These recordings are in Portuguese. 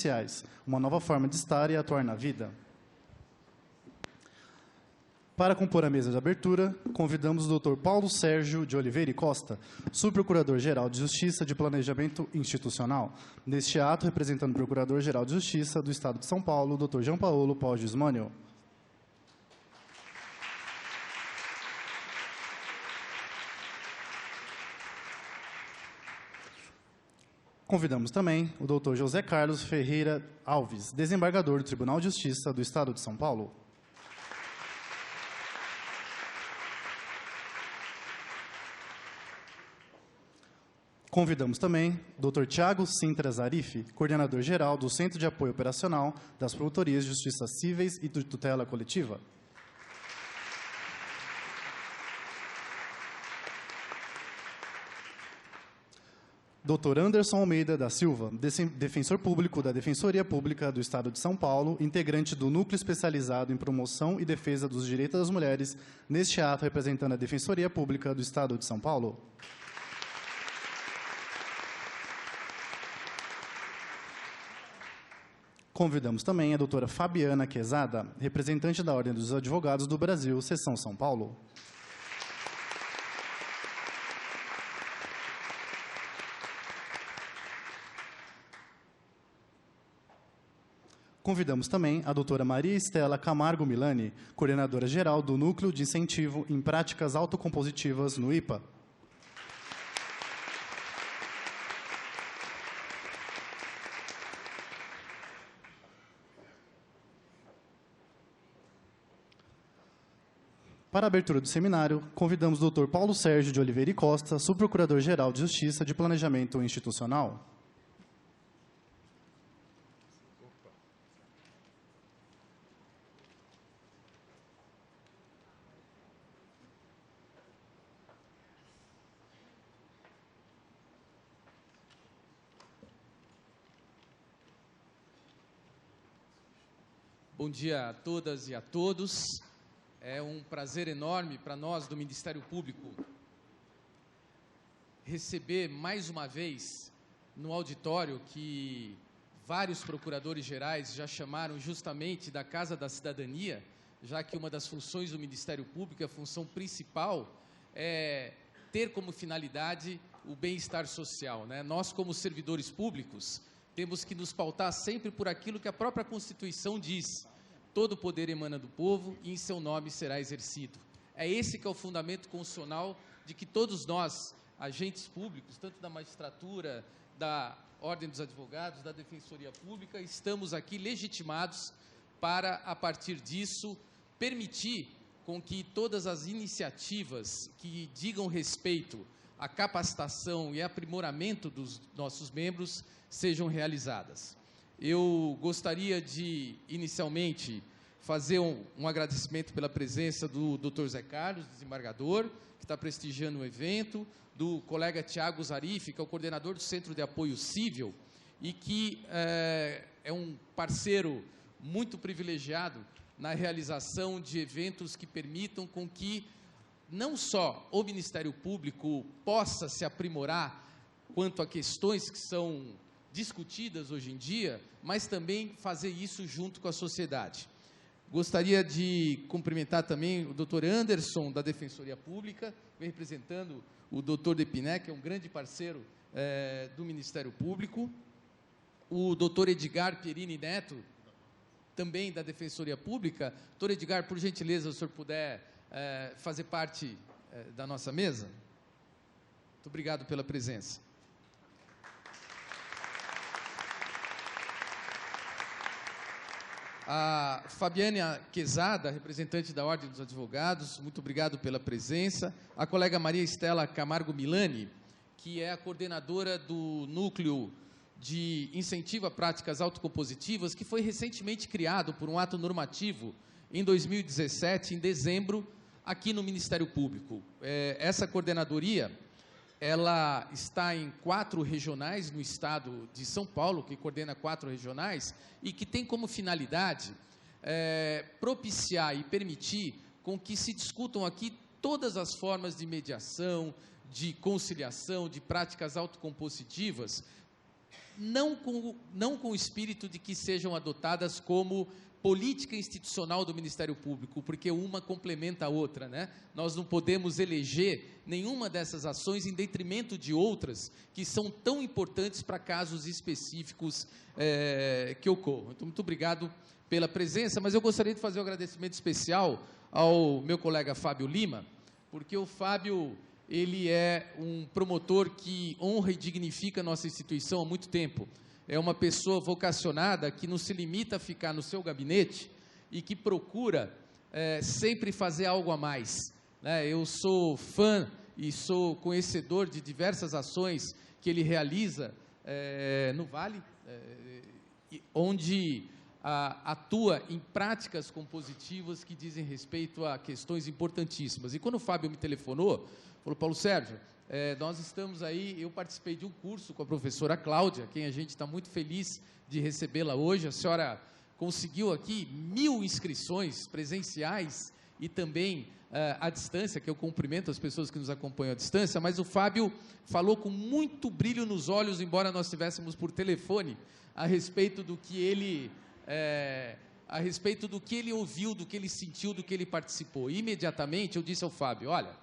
especiais, uma nova forma de estar e atuar na vida. Para compor a mesa de abertura, convidamos o Dr. Paulo Sérgio de Oliveira e Costa, Subprocurador-Geral de Justiça de Planejamento Institucional. Neste ato, representando o Procurador-Geral de Justiça do Estado de São Paulo, Dr. Jean Paulo Poggi Mânio. Convidamos também o Dr. José Carlos Ferreira Alves, desembargador do Tribunal de Justiça do Estado de São Paulo. Convidamos também o Dr. Tiago Sintra Zarif, coordenador-geral do Centro de Apoio Operacional das Promotorias de Justiça Cíveis e de Tutela Coletiva. Dr. Anderson Almeida da Silva, defensor público da Defensoria Pública do Estado de São Paulo, integrante do Núcleo Especializado em Promoção e Defesa dos Direitos das Mulheres, neste ato representando a Defensoria Pública do Estado de São Paulo. Convidamos também a doutora Fabiana Quezada, representante da Ordem dos Advogados do Brasil, Seção São Paulo. Convidamos também a doutora Maria Estela Camargo Milani, coordenadora-geral do Núcleo de Incentivo em Práticas Autocompositivas no IPA. Para a abertura do seminário, convidamos o Dr. Paulo Sérgio de Oliveira e Costa, Subprocurador-Geral de Justiça de Planejamento Institucional. Bom dia a todas e a todos. É um prazer enorme para nós do Ministério Público receber mais uma vez no auditório que vários procuradores gerais já chamaram justamente da Casa da Cidadania, já que uma das funções do Ministério Público, a função principal, é ter como finalidade o bem-estar social, né? Nós, como servidores públicos, temos que nos pautar sempre por aquilo que a própria Constituição diz. Todo o poder emana do povo e em seu nome será exercido. É esse que é o fundamento constitucional de que todos nós, agentes públicos, tanto da magistratura, da Ordem dos Advogados, da Defensoria Pública, estamos aqui legitimados para, a partir disso, permitir com que todas as iniciativas que digam respeito à capacitação e aprimoramento dos nossos membros sejam realizadas. Eu gostaria de, inicialmente, fazer um agradecimento pela presença do Dr. Zé Carlos, desembargador, que está prestigiando o evento, do colega Tiago Zarif, que é o coordenador do Centro de Apoio Cível, e que é um parceiro muito privilegiado na realização de eventos que permitam com que não só o Ministério Público possa se aprimorar quanto a questões que são discutidas hoje em dia, mas também fazer isso junto com a sociedade. Gostaria de cumprimentar também o Dr. Anderson, da Defensoria Pública, vem representando o Dr. Depiné, que é um grande parceiro do Ministério Público, o Dr. Edgar Pierini Neto, também da Defensoria Pública. Dr. Edgar, por gentileza, se o senhor puder fazer parte da nossa mesa. Muito obrigado pela presença. A Fabiana Quezada, representante da Ordem dos Advogados, muito obrigado pela presença. A colega Maria Estela Camargo Milani, que é a coordenadora do Núcleo de Incentivo a Práticas Autocompositivas, que foi recentemente criado por um ato normativo em 2017, em dezembro, aqui no Ministério Público. Essa coordenadoria, ela está em 4 regionais no estado de São Paulo, que coordena 4 regionais, e que tem como finalidade propiciar e permitir com que se discutam aqui todas as formas de mediação, de conciliação, de práticas autocompositivas, não com o espírito de que sejam adotadas como política institucional do Ministério Público, porque uma complementa a outra, né? Nós não podemos eleger nenhuma dessas ações em detrimento de outras que são tão importantes para casos específicos que ocorram. Então, muito obrigado pela presença, mas eu gostaria de fazer um agradecimento especial ao meu colega Fábio Lima, porque o Fábio, ele é um promotor que honra e dignifica a nossa instituição há muito tempo. É uma pessoa vocacionada que não se limita a ficar no seu gabinete e que procura sempre fazer algo a mais, né? Eu sou fã e sou conhecedor de diversas ações que ele realiza no Vale, onde atua em práticas compositivas que dizem respeito a questões importantíssimas. E quando o Fábio me telefonou, falou: Paulo Sérgio, nós estamos aí, eu participei de um curso com a professora Cláudia, quem a gente está muito feliz de recebê-la hoje. A senhora conseguiu aqui 1000 inscrições presenciais e também à distância, que eu cumprimento as pessoas que nos acompanham à distância, mas o Fábio falou com muito brilho nos olhos, embora nós estivéssemos por telefone, a respeito do que ele ouviu, do que ele sentiu, do que ele participou. E, imediatamente eu disse ao Fábio: olha,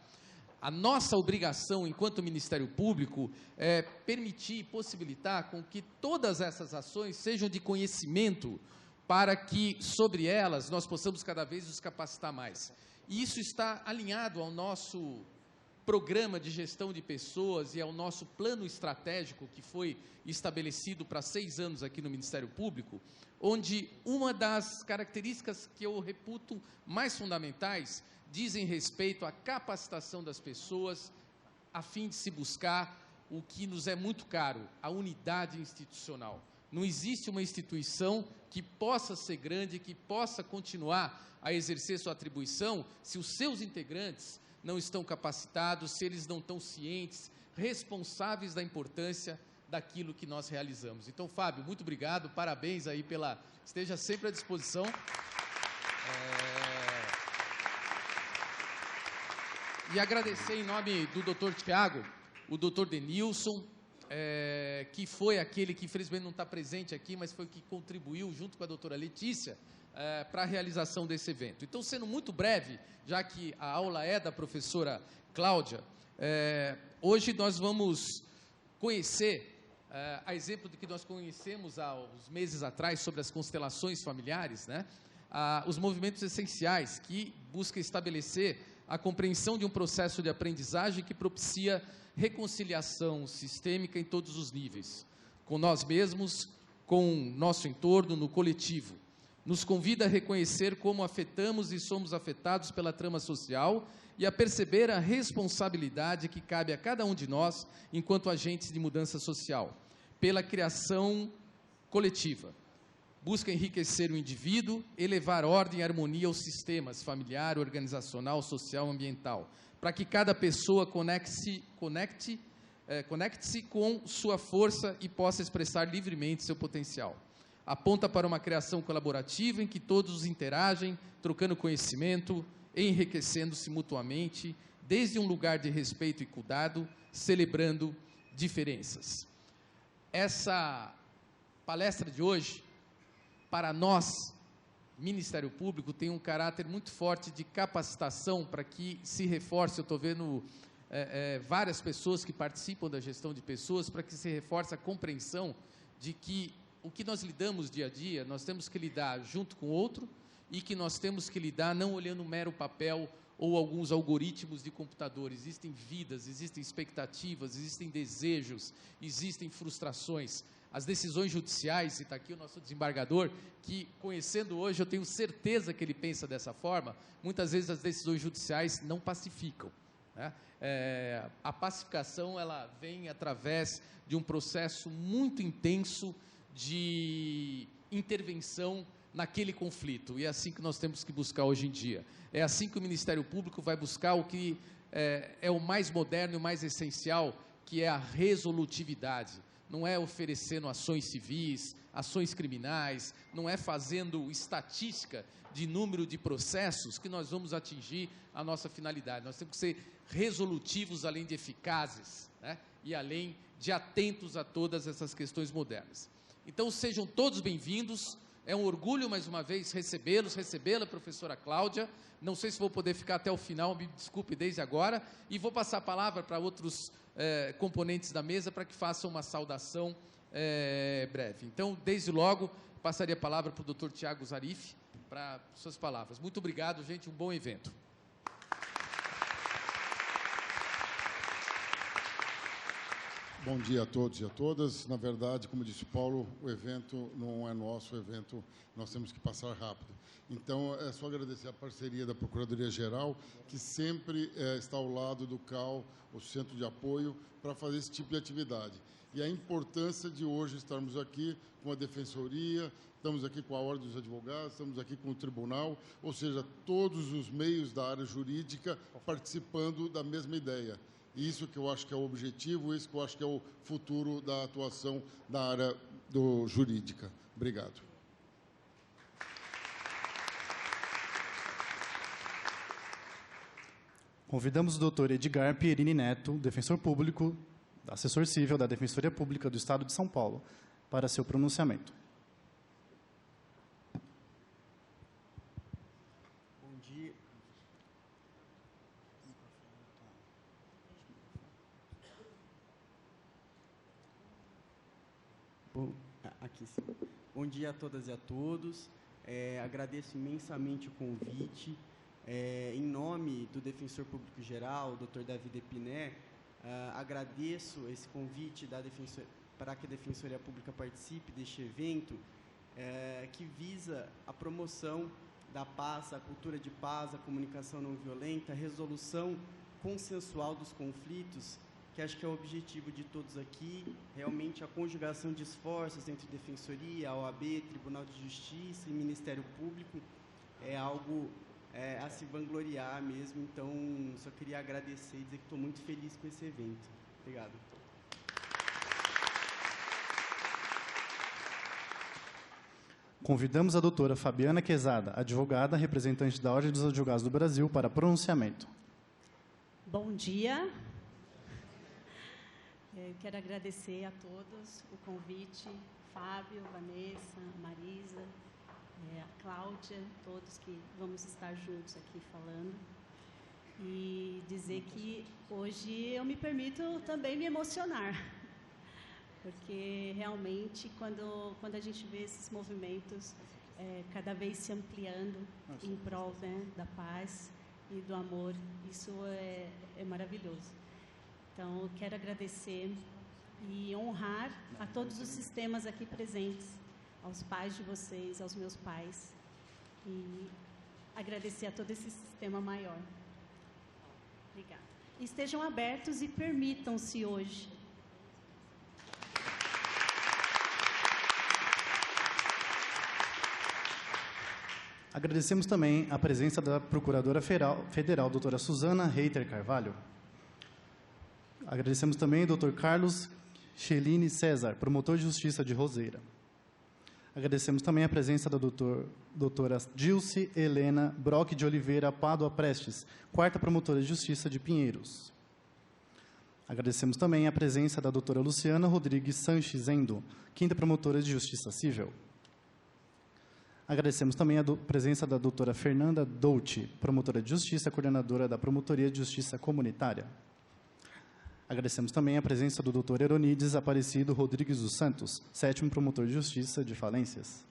a nossa obrigação enquanto Ministério Público é permitir e possibilitar com que todas essas ações sejam de conhecimento, para que sobre elas nós possamos cada vez nos capacitar mais. E isso está alinhado ao nosso programa de gestão de pessoas e ao nosso plano estratégico que foi estabelecido para 6 anos aqui no Ministério Público, onde uma das características que eu reputo mais fundamentais dizem respeito à capacitação das pessoas, a fim de se buscar o que nos é muito caro, a unidade institucional. Não existe uma instituição que possa ser grande, que possa continuar a exercer sua atribuição, se os seus integrantes não estão capacitados, se eles não estão cientes, responsáveis da importância daquilo que nós realizamos. Então, Fábio, muito obrigado, parabéns aí esteja sempre à disposição. E agradecer em nome do Dr. Tiago, o Dr. Denilson, que foi aquele que infelizmente não está presente aqui, mas foi que contribuiu junto com a doutora Letícia para a realização desse evento. Então, sendo muito breve, já que a aula é da professora Cláudia, hoje nós vamos conhecer, a exemplo do que nós conhecemos há uns meses atrás sobre as constelações familiares, né? Os movimentos essenciais que buscam estabelecer a compreensão de um processo de aprendizagem que propicia reconciliação sistêmica em todos os níveis, com nós mesmos, com nosso entorno, no coletivo. Nos convida a reconhecer como afetamos e somos afetados pela trama social e a perceber a responsabilidade que cabe a cada um de nós enquanto agentes de mudança social, pela criação coletiva. Busca enriquecer o indivíduo, elevar ordem e harmonia aos sistemas familiar, organizacional, social, ambiental, para que cada pessoa conecte-se com sua força e possa expressar livremente seu potencial. Aponta para uma criação colaborativa em que todos interagem, trocando conhecimento, enriquecendo-se mutuamente, desde um lugar de respeito e cuidado, celebrando diferenças. Essa palestra de hoje, para nós, Ministério Público, tem um caráter muito forte de capacitação para que se reforce. Eu estou vendo várias pessoas que participam da gestão de pessoas, para que se reforce a compreensão de que o que nós lidamos dia a dia, nós temos que lidar junto com o outro e que nós temos que lidar não olhando um mero papel ou alguns algoritmos de computador. Existem vidas, existem expectativas, existem desejos, existem frustrações. As decisões judiciais, e está aqui o nosso desembargador, que conhecendo hoje, eu tenho certeza que ele pensa dessa forma, muitas vezes as decisões judiciais não pacificam, né? A pacificação, ela vem através de um processo muito intenso de intervenção naquele conflito, e é assim que nós temos que buscar hoje em dia. É assim que o Ministério Público vai buscar o que é o mais moderno e o mais essencial, que é a resolutividade. Não é oferecendo ações civis, ações criminais, não é fazendo estatística de número de processos que nós vamos atingir a nossa finalidade. Nós temos que ser resolutivos além de eficazes, né? e além de atentos a todas essas questões modernas. Então, sejam todos bem-vindos. É um orgulho, mais uma vez, recebê-la, professora Cláudia. Não sei se vou poder ficar até o final, me desculpe desde agora. E vou passar a palavra para outros componentes da mesa para que façam uma saudação breve. Então, desde logo, passaria a palavra para o Dr. Tiago Zarif, para suas palavras. Muito obrigado, gente, um bom evento. Bom dia a todos e a todas. Na verdade, como disse Paulo, o evento não é nosso, o evento nós temos que passar rápido. Então, é só agradecer a parceria da Procuradoria-Geral, que sempre está ao lado do CAU, o Centro de Apoio, para fazer esse tipo de atividade. E a importância de hoje estarmos aqui com a Defensoria, estamos aqui com a Ordem dos Advogados, estamos aqui com o Tribunal, ou seja, todos os meios da área jurídica participando da mesma ideia. Isso que eu acho que é o objetivo, isso que eu acho que é o futuro da atuação da área jurídica. Obrigado. Convidamos o doutor Edgar Pierini Neto, defensor público, assessor civil da Defensoria Pública do Estado de São Paulo, para seu pronunciamento. Bom dia. Aqui sim. Bom dia a todas e a todos. Agradeço imensamente o convite. Em nome do Defensor Público Geral, Dr. David Epiné, agradeço esse convite para que a Defensoria Pública participe deste evento, que visa a promoção da paz, a cultura de paz, a comunicação não violenta, a resolução consensual dos conflitos, que acho que é o objetivo de todos aqui, realmente a conjugação de esforços entre Defensoria, OAB, Tribunal de Justiça e Ministério Público é algo a se vangloriar mesmo. Então, só queria agradecer e dizer que estou muito feliz com esse evento. Obrigado. Convidamos a doutora Fabiana Quezada, advogada, representante da Ordem dos Advogados do Brasil, para pronunciamento. Bom dia. Quero agradecer a todos o convite, Fábio, Vanessa, Marisa, a Cláudia, todos que vamos estar juntos aqui falando. E dizer que hoje eu me permito também me emocionar, porque realmente quando a gente vê esses movimentos cada vez se ampliando em prol, né, da paz e do amor, isso é maravilhoso. Então, eu quero agradecer e honrar a todos os sistemas aqui presentes, aos pais de vocês, aos meus pais, e agradecer a todo esse sistema maior. Obrigada. Estejam abertos e permitam-se hoje. Agradecemos também a presença da Procuradora Federal, doutora Suzana Reiter Carvalho. Agradecemos também ao Dr. Carlos Chelini César, promotor de justiça de Roseira. Agradecemos também a presença da doutora Dilce Helena Brock de Oliveira Pádua Prestes, quarta promotora de justiça de Pinheiros. Agradecemos também a presença da doutora Luciana Rodrigues Sanches Endo, quinta promotora de justiça civil. Agradecemos também a presença da doutora Fernanda Dolce, promotora de justiça, coordenadora da Promotoria de Justiça Comunitária. Agradecemos também a presença do Dr. Eronides Aparecido Rodrigues dos Santos, sétimo promotor de justiça de falências.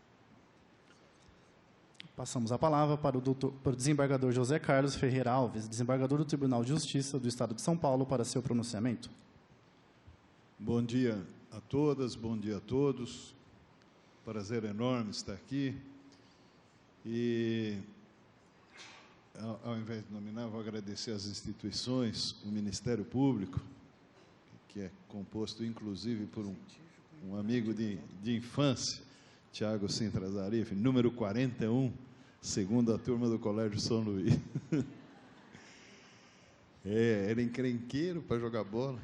Passamos a palavra para o desembargador José Carlos Ferreira Alves, desembargador do Tribunal de Justiça do Estado de São Paulo, para seu pronunciamento. Bom dia a todas, bom dia a todos. Prazer enorme estar aqui. E, ao invés de nominar, vou agradecer às instituições, o Ministério Público, que é composto, inclusive, por um amigo de infância, Tiago Sintra Zarif, número 41, segunda turma do Colégio São Luís. Era encrenqueiro para jogar bola.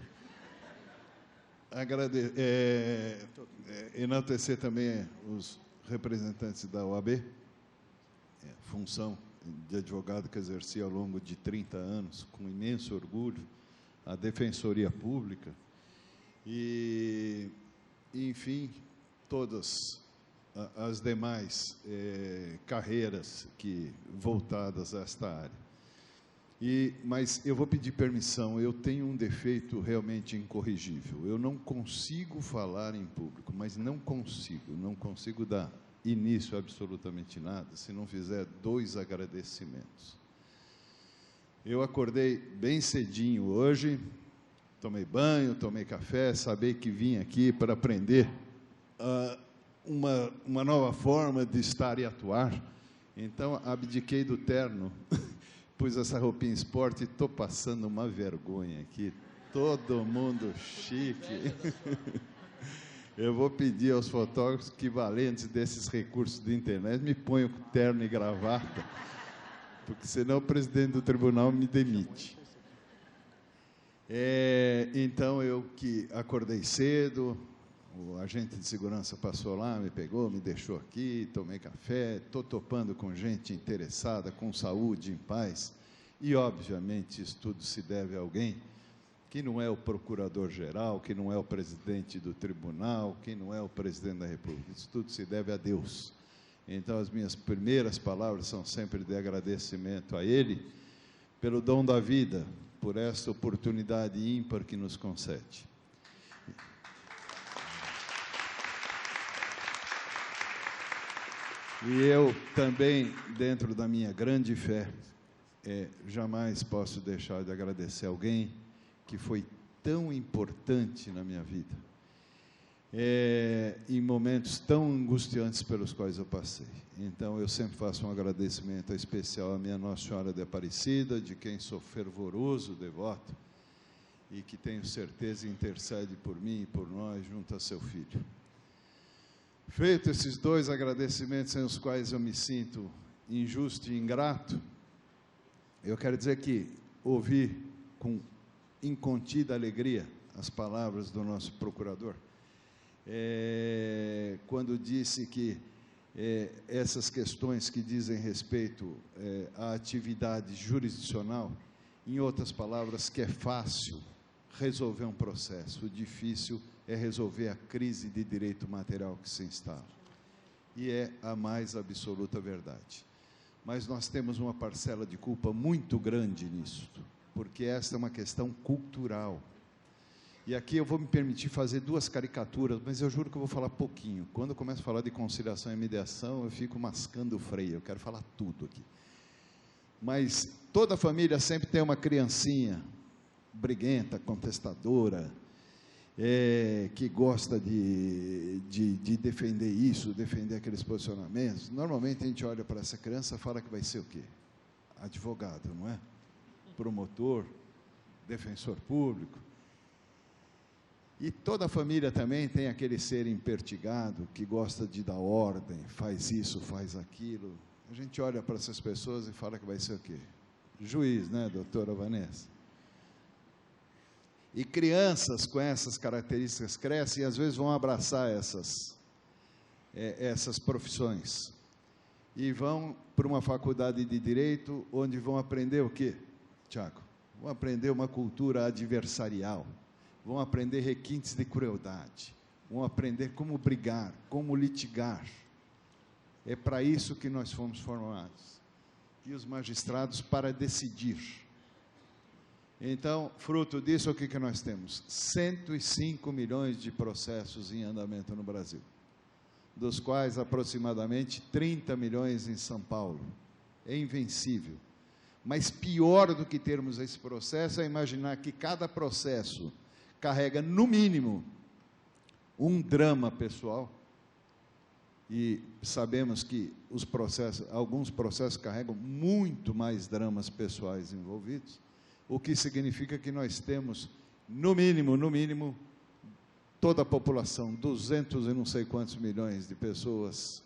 Enaltecer também os representantes da OAB, função de advogado que exerci ao longo de 30 anos, com imenso orgulho, a Defensoria Pública e, enfim, todas as demais carreiras voltadas a esta área. Mas eu vou pedir permissão, eu tenho um defeito realmente incorrigível. Eu não consigo falar em público, mas não consigo dar início a absolutamente nada se não fizer 2 agradecimentos. Eu acordei bem cedinho hoje, tomei banho, tomei café, sabia que vim aqui para aprender uma nova forma de estar e atuar. Então, abdiquei do terno, pus essa roupinha esporte e estou passando uma vergonha aqui. Todo mundo chique. Eu vou pedir aos fotógrafos que, valentes desses recursos de internet, me ponham com terno e gravata, porque senão o presidente do tribunal me demite. Então, eu que acordei cedo, o agente de segurança passou lá, me pegou, me deixou aqui, tomei café, estou topando com gente interessada, com saúde, em paz. E, obviamente, isso tudo se deve a alguém que não é o procurador-geral, que não é o presidente do tribunal, que não é o presidente da República. Isso tudo se deve a Deus. Então, as minhas primeiras palavras são sempre de agradecimento a Ele pelo dom da vida, por esta oportunidade ímpar que nos concede. E eu também, dentro da minha grande fé, jamais posso deixar de agradecer alguém que foi tão importante na minha vida, em momentos tão angustiantes pelos quais eu passei. Então, eu sempre faço um agradecimento especial à minha Nossa Senhora de Aparecida, de quem sou fervoroso devoto, e que tenho certeza intercede por mim e por nós, junto a seu Filho. Feito esses 2 agradecimentos sem os quais eu me sinto injusto e ingrato, eu quero dizer que ouvi com incontida alegria as palavras do nosso procurador, quando disse que essas questões que dizem respeito à atividade jurisdicional, em outras palavras, que é fácil resolver um processo, o difícil é resolver a crise de direito material que se instala. E é a mais absoluta verdade. Mas nós temos uma parcela de culpa muito grande nisso, porque esta é uma questão cultural. E aqui eu vou me permitir fazer 2 caricaturas, mas eu juro que eu vou falar pouquinho. Quando eu começo a falar de conciliação e mediação, eu fico mascando o freio, eu quero falar tudo aqui. Mas toda família sempre tem uma criancinha briguenta, contestadora, que gosta de defender isso, defender aqueles posicionamentos. Normalmente a gente olha para essa criança e fala que vai ser o quê? Advogado, não é? Promotor, defensor público. E toda família também tem aquele ser impertigado que gosta de dar ordem, faz isso, faz aquilo. A gente olha para essas pessoas e fala que vai ser o quê? Juiz, né, doutora Vanessa? E crianças com essas características crescem e às vezes vão abraçar essas profissões. E vão para uma faculdade de Direito, onde vão aprender o quê, Tiago? Vão aprender uma cultura adversarial, vão aprender requintes de crueldade, vão aprender como brigar, como litigar. É para isso que nós fomos formados. E os magistrados para decidir. Então, fruto disso, o que nós temos? 105 milhões de processos em andamento no Brasil, dos quais aproximadamente 30 milhões em São Paulo. É invencível. Mas pior do que termos esse processo é imaginar que cada processo carrega, no mínimo, um drama pessoal. E sabemos que alguns processos carregam muito mais dramas pessoais envolvidos, o que significa que nós temos, no mínimo, toda a população, 200 e não sei quantos milhões de pessoas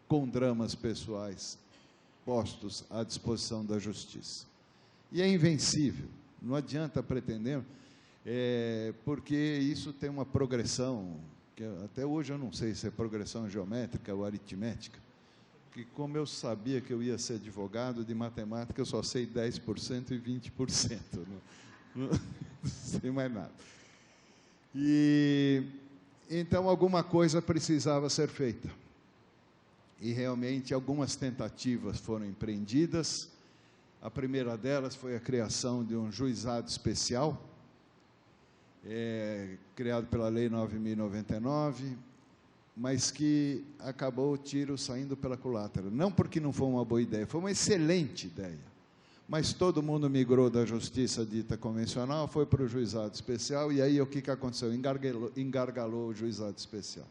com dramas pessoais postos à disposição da justiça. E é invencível, não adianta pretender, porque isso tem uma progressão, que até hoje eu não sei se é progressão geométrica ou aritmética, que como eu sabia que eu ia ser advogado, de matemática eu só sei 10% e 20%, não sei mais nada. E então alguma coisa precisava ser feita. E realmente algumas tentativas foram empreendidas. A primeira delas foi a criação de um juizado especial, criado pela Lei 9.099, mas que acabou o tiro saindo pela culatra. Não porque não foi uma boa ideia, foi uma excelente ideia. Mas todo mundo migrou da justiça dita convencional, foi para o juizado especial, e aí o que aconteceu? Engargalou o juizado especial.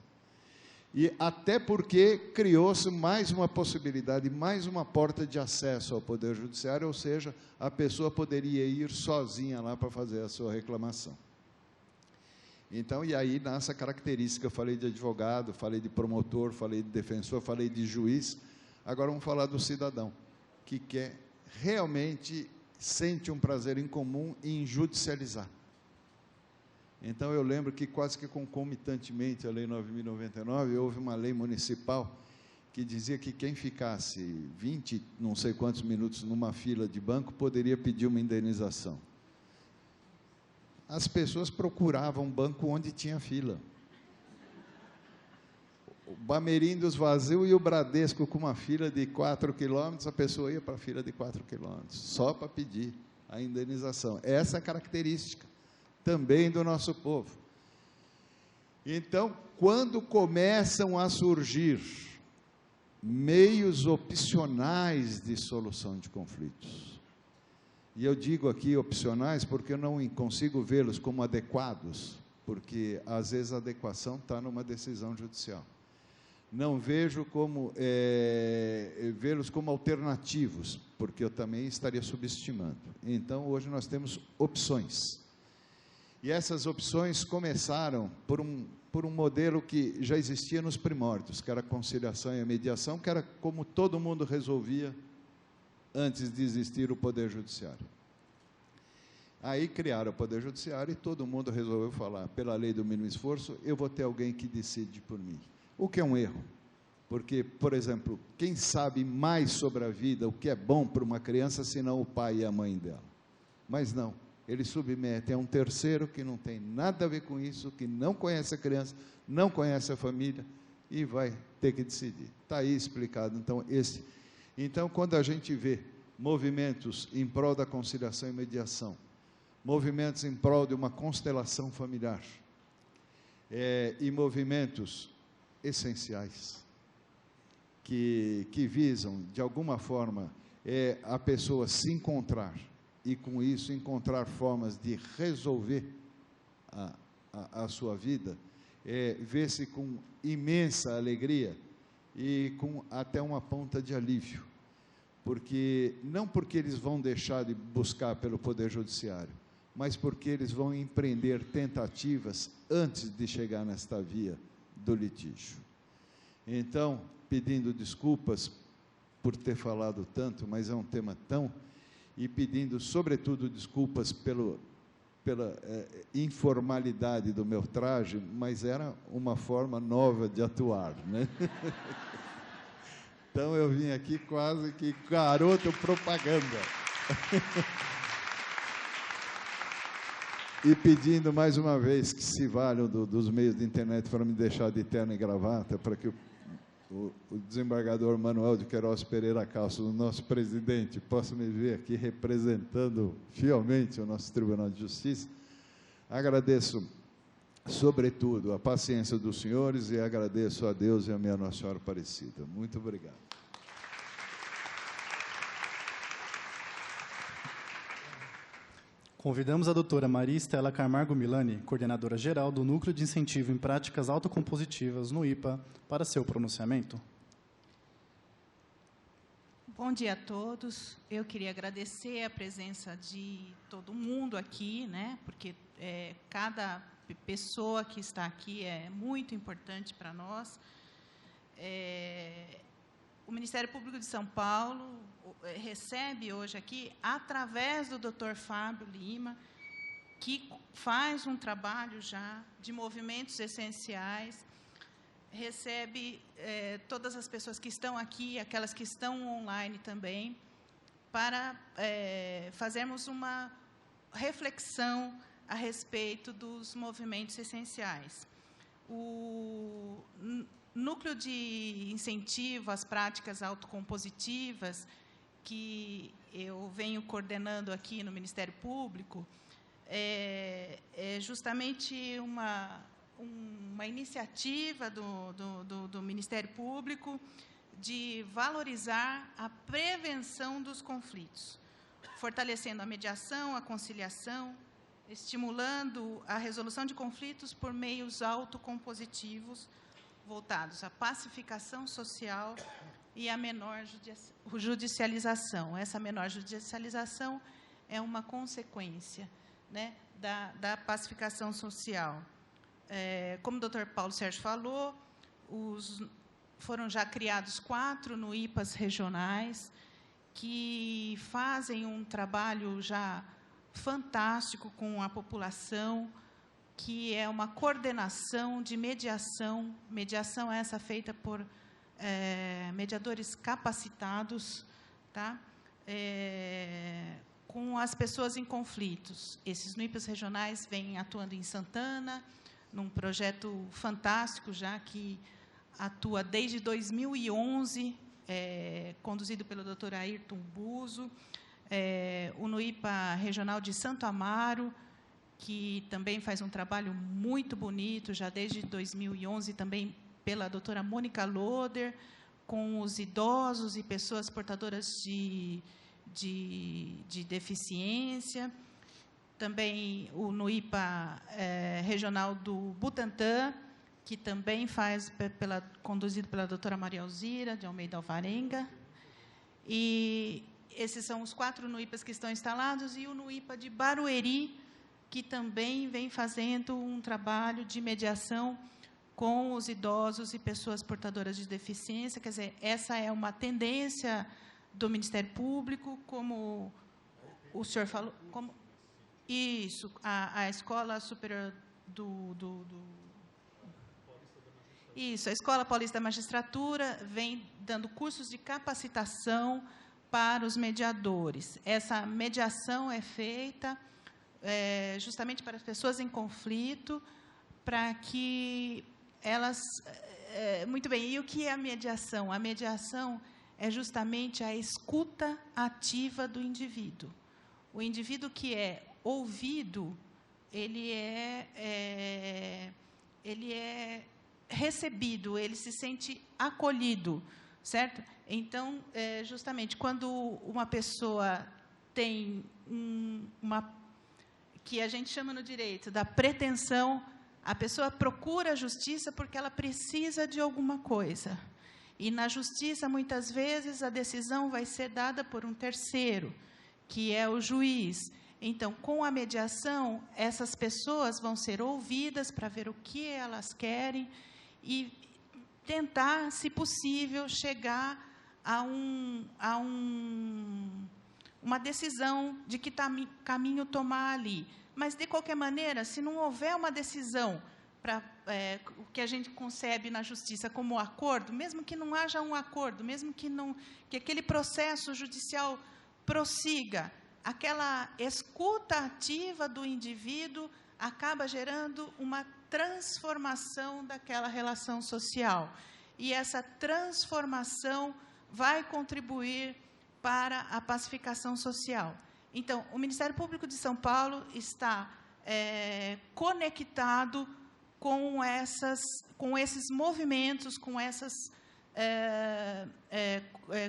E até porque criou-se mais uma possibilidade, mais uma porta de acesso ao Poder Judiciário, ou seja, a pessoa poderia ir sozinha lá para fazer a sua reclamação. Então, e aí nasce a característica, eu falei de advogado, falei de promotor, falei de defensor, falei de juiz, agora vamos falar do cidadão, que quer realmente, sente um prazer em comum em judicializar. Então, eu lembro que quase que concomitantemente à Lei 9.099, houve uma lei municipal que dizia que quem ficasse 20, não sei quantos minutos numa fila de banco, poderia pedir uma indenização. As pessoas procuravam banco onde tinha fila. O Bamerindos vazio e o Bradesco com uma fila de 4 quilômetros, a pessoa ia para a fila de 4 quilômetros, só para pedir a indenização. Essa é a característica também do nosso povo. Então, quando começam a surgir meios opcionais de solução de conflitos, e eu digo aqui opcionais porque eu não consigo vê-los como adequados, porque às vezes a adequação está numa decisão judicial. Não vejo como, vê-los como alternativos, porque eu também estaria subestimando. Então, hoje nós temos opções. E essas opções começaram por um modelo que já existia nos primórdios, que era a conciliação e a mediação, que era como todo mundo resolvia antes de existir o Poder Judiciário. Aí criaram o Poder Judiciário e todo mundo resolveu falar, pela lei do mínimo esforço, eu vou ter alguém que decide por mim. O que é um erro, porque, por exemplo, quem sabe mais sobre a vida, o que é bom para uma criança, senão o pai e a mãe dela? Mas não, eles submetem a um terceiro que não tem nada a ver com isso, que não conhece a criança, não conhece a família, e vai ter que decidir. Está aí explicado, então, quando a gente vê movimentos em prol da conciliação e mediação, movimentos em prol de uma constelação familiar, e movimentos essenciais, que visam, de alguma forma, a pessoa se encontrar, e com isso encontrar formas de resolver a sua vida, vê-se com imensa alegria, e com até uma ponta de alívio, não porque eles vão deixar de buscar pelo Poder Judiciário, mas porque eles vão empreender tentativas antes de chegar nesta via do litígio. Então, pedindo desculpas por ter falado tanto, mas é um tema e pedindo, sobretudo, desculpas pela informalidade do meu traje, mas era uma forma nova de atuar, né? Então, eu vim aqui quase que garoto propaganda. E pedindo mais uma vez que se valham dos meios de internet para me deixar de terno e gravata, para que o desembargador Manuel de Queiroz Pereira Castro, o nosso presidente, possa me ver aqui representando fielmente o nosso Tribunal de Justiça. Agradeço, sobretudo, a paciência dos senhores e agradeço a Deus e a minha Nossa Senhora Aparecida. Muito obrigado. Convidamos a doutora Maria Estela Camargo Milani, coordenadora geral do Núcleo de Incentivo em Práticas Autocompositivas no IPA, para seu pronunciamento. Bom dia a todos. Eu queria agradecer a presença de todo mundo aqui, né? Porque cada pessoa que está aqui é muito importante para nós. O Ministério Público de São Paulo recebe hoje aqui, através do Dr. Fábio Lima, que faz um trabalho já de movimentos essenciais, recebe todas as pessoas que estão aqui, aquelas que estão online também, para fazermos uma reflexão a respeito dos movimentos essenciais. O núcleo de incentivo às práticas autocompositivas, que eu venho coordenando aqui no Ministério Público, é justamente uma iniciativa do Ministério Público de valorizar a prevenção dos conflitos, fortalecendo a mediação, a conciliação, estimulando a resolução de conflitos por meios autocompositivos voltados à pacificação social e à menor judicialização. Essa menor judicialização é uma consequência, né, da pacificação social. Como o doutor Paulo Sérgio falou, foram já criados 4 NUIPAs regionais que fazem um trabalho já fantástico com a população, que é uma coordenação de mediação. Mediação essa feita por mediadores capacitados, tá? Com as pessoas em conflitos. Esses NUIPAs regionais vêm atuando em Santana, num projeto fantástico já que atua desde 2011, conduzido pelo Dr. Ayrton Buzo, o NUIPA regional de Santo Amaro, que também faz um trabalho muito bonito, já desde 2011, também pela doutora Mônica Loder, com os idosos e pessoas portadoras de deficiência. Também o NUIPA regional do Butantã, que também faz conduzido pela doutora Maria Alzira de Almeida Alvarenga. E esses são os 4 NUIPAs que estão instalados, e o NUIPA de Barueri, que também vem fazendo um trabalho de mediação com os idosos e pessoas portadoras de deficiência. Quer dizer, essa é uma tendência do Ministério Público, como o senhor falou. Isso, a Escola Superior Isso, a Escola Paulista da Magistratura vem dando cursos de capacitação para os mediadores. Essa mediação é feita justamente para as pessoas em conflito, para que elas... muito bem, e o que é a mediação? A mediação é justamente a escuta ativa do indivíduo. O indivíduo que é ouvido, ele é recebido, ele se sente acolhido, certo? Então, justamente, quando uma pessoa tem que a gente chama no direito da pretensão, a pessoa procura a justiça porque ela precisa de alguma coisa. E na justiça, muitas vezes, a decisão vai ser dada por um terceiro, que é o juiz. Então, com a mediação, essas pessoas vão ser ouvidas para ver o que elas querem e tentar, se possível, chegar a uma decisão de que caminho tomar ali. Mas, de qualquer maneira, se não houver uma decisão para o que a gente concebe na justiça como acordo, mesmo que não haja um acordo, mesmo que aquele processo judicial prossiga, aquela escuta ativa do indivíduo acaba gerando uma transformação daquela relação social. E essa transformação vai contribuir para a pacificação social. Então, o Ministério Público de São Paulo está conectado com esses movimentos, com essas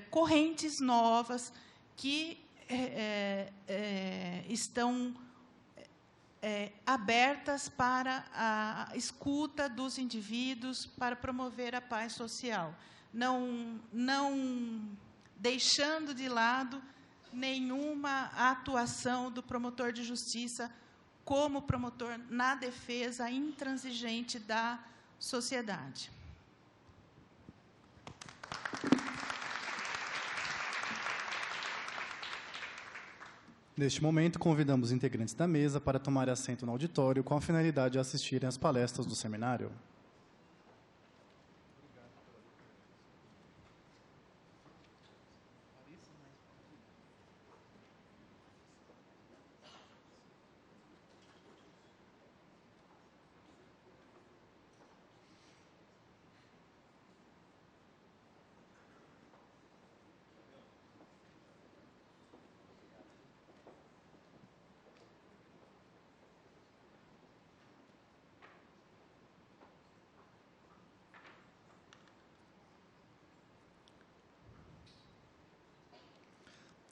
correntes novas que estão abertas para a escuta dos indivíduos, para promover a paz social, não deixando de lado nenhuma atuação do promotor de justiça como promotor na defesa intransigente da sociedade. Neste momento, convidamos os integrantes da mesa para tomar assento no auditório com a finalidade de assistirem às palestras do seminário.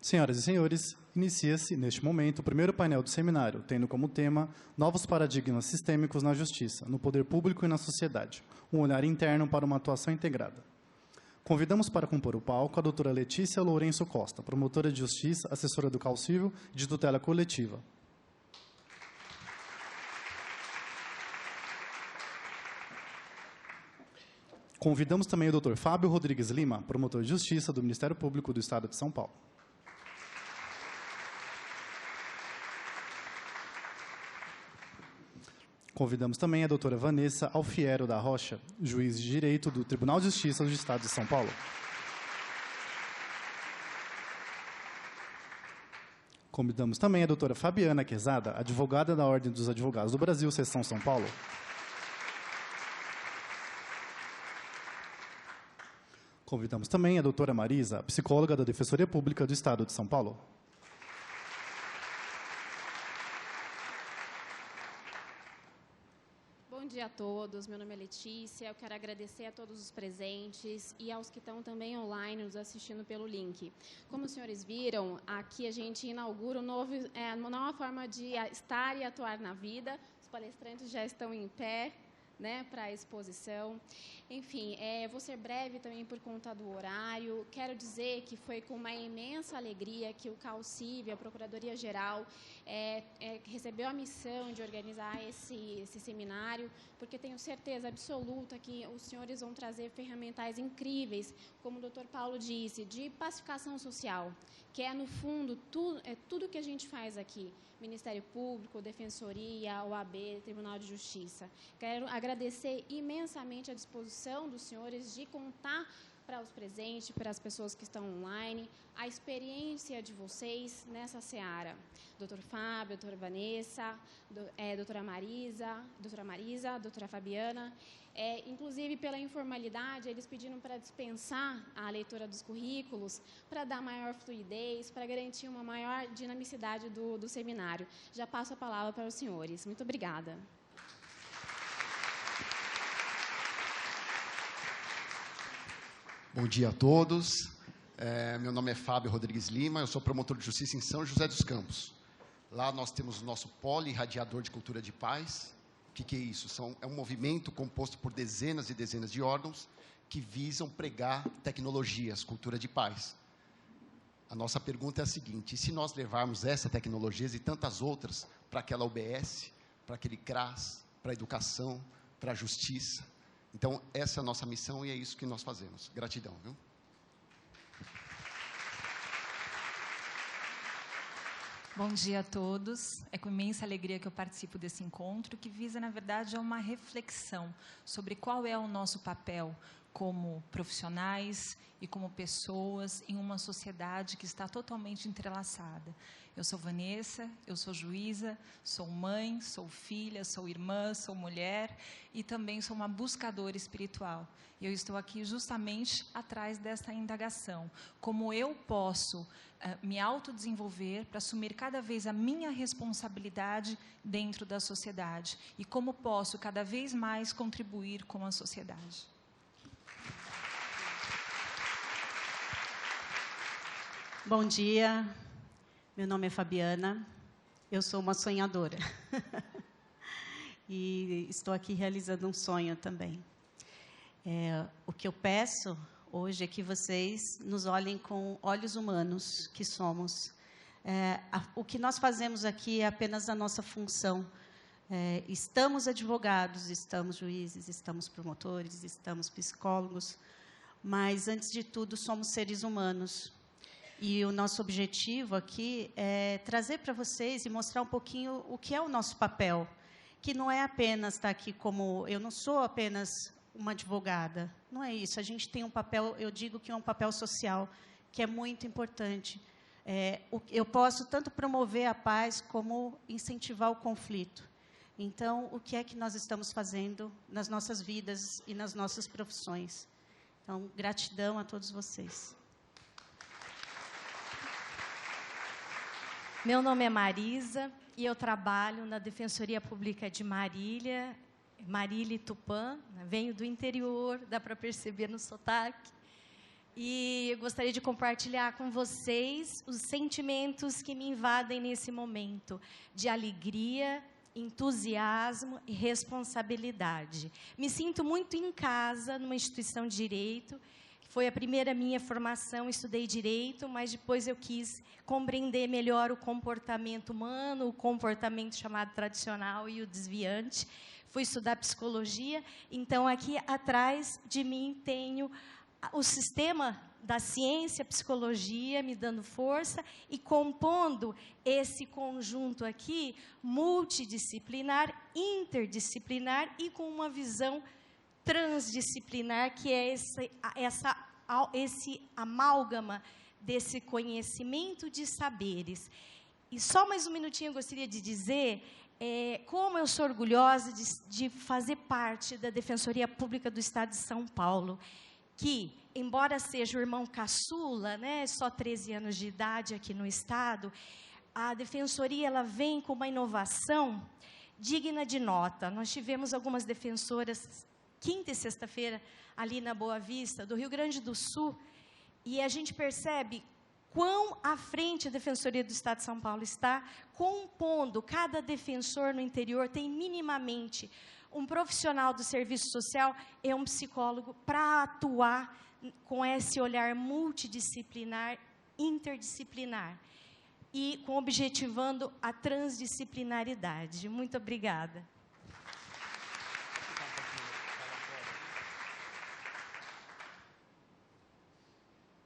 Senhoras e senhores, inicia-se, neste momento, o primeiro painel do seminário, tendo como tema Novos paradigmas sistêmicos na justiça, no poder público e na sociedade, um olhar interno para uma atuação integrada. Convidamos para compor o palco a doutora Letícia Lourenço Costa, promotora de justiça, assessora do CAU Civil e de tutela coletiva. Convidamos também o Dr. Fábio Rodrigues Lima, promotor de justiça do Ministério Público do Estado de São Paulo. Convidamos também a doutora Vanessa Alfiero da Rocha, juiz de Direito do Tribunal de Justiça do Estado de São Paulo. Convidamos também a doutora Fabiana Quezada, advogada da Ordem dos Advogados do Brasil, Seção São Paulo. Convidamos também a doutora Marisa, psicóloga da Defensoria Pública do Estado de São Paulo. Bom dia a todos, meu nome é Letícia, eu quero agradecer a todos os presentes e aos que estão também online nos assistindo pelo link. Como os senhores viram, aqui a gente inaugura uma nova forma de estar e atuar na vida, os palestrantes já estão em pé, né, para a exposição. Enfim, vou ser breve também por conta do horário. Quero dizer que foi com uma imensa alegria que o CAU Civil, a Procuradoria-Geral, recebeu a missão de organizar esse seminário, porque tenho certeza absoluta que os senhores vão trazer ferramentais incríveis, como o Dr. Paulo disse, de pacificação social, que é, no fundo, tudo que a gente faz aqui. Ministério Público, Defensoria, OAB, Tribunal de Justiça. Quero agradecer imensamente a disposição dos senhores de contar para os presentes, para as pessoas que estão online, a experiência de vocês nessa seara. Dr. Fábio, doutora Vanessa, doutora Marisa, doutora Fabiana. Inclusive, pela informalidade, eles pediram para dispensar a leitura dos currículos, para dar maior fluidez, para garantir uma maior dinamicidade do seminário. Já passo a palavra para os senhores. Muito obrigada. Bom dia a todos. Meu nome é Fábio Rodrigues Lima, eu sou promotor de justiça em São José dos Campos. Lá nós temos o nosso Poli-Irradiador de Cultura de Paz. O que é isso? É um movimento composto por dezenas e dezenas de órgãos que visam pregar tecnologias, cultura de paz. A nossa pergunta é a seguinte: e se nós levarmos essa tecnologias e tantas outras para aquela UBS, para aquele CRAS, para a educação, para a justiça? Então, essa é a nossa missão e é isso que nós fazemos. Gratidão, viu? Bom dia a todos. É com imensa alegria que eu participo desse encontro, que visa, na verdade, uma reflexão sobre qual é o nosso papel como profissionais e como pessoas em uma sociedade que está totalmente entrelaçada. Eu sou Vanessa, eu sou juíza, sou mãe, sou filha, sou irmã, sou mulher e também sou uma buscadora espiritual. E eu estou aqui justamente atrás desta indagação. Como eu posso me autodesenvolver para assumir cada vez a minha responsabilidade dentro da sociedade e como posso cada vez mais contribuir com a sociedade. Bom dia, meu nome é Fabiana, eu sou uma sonhadora e estou aqui realizando um sonho também. O que eu peço hoje é que vocês nos olhem com olhos humanos que somos. O que nós fazemos aqui é apenas a nossa função. Estamos advogados, estamos juízes, estamos promotores, estamos psicólogos, mas, antes de tudo, somos seres humanos. E o nosso objetivo aqui é trazer para vocês e mostrar um pouquinho o que é o nosso papel, que não é apenas estar aqui como... Eu não sou apenas uma advogada, não é isso. A gente tem um papel, eu digo que é um papel social, que é muito importante. Eu posso tanto promover a paz como incentivar o conflito. Então, o que é que nós estamos fazendo nas nossas vidas e nas nossas profissões? Então, gratidão a todos vocês. Meu nome é Marisa e eu trabalho na Defensoria Pública de Marília, Marília e Tupã. Venho do interior, dá para perceber no sotaque. E eu gostaria de compartilhar com vocês os sentimentos que me invadem nesse momento de alegria, entusiasmo e responsabilidade. Me sinto muito em casa numa instituição de direito. Foi a primeira minha formação, estudei direito, mas depois eu quis compreender melhor o comportamento humano, o comportamento chamado tradicional e o desviante. Fui estudar psicologia, então aqui atrás de mim tenho o sistema da ciência, psicologia, me dando força e compondo esse conjunto aqui, multidisciplinar, interdisciplinar e com uma visão transdisciplinar, que é esse amálgama desse conhecimento de saberes. E só mais um minutinho eu gostaria de dizer como eu sou orgulhosa de fazer parte da Defensoria Pública do Estado de São Paulo, que, embora seja o irmão caçula, né, só 13 anos de idade aqui no Estado, a Defensoria ela vem com uma inovação digna de nota. Nós tivemos algumas defensoras, quinta e sexta-feira, ali na Boa Vista, do Rio Grande do Sul, e a gente percebe quão à frente a Defensoria do Estado de São Paulo está, compondo, cada defensor no interior tem minimamente um profissional do serviço social e um psicólogo para atuar com esse olhar multidisciplinar, interdisciplinar, e com objetivando a transdisciplinaridade. Muito obrigada.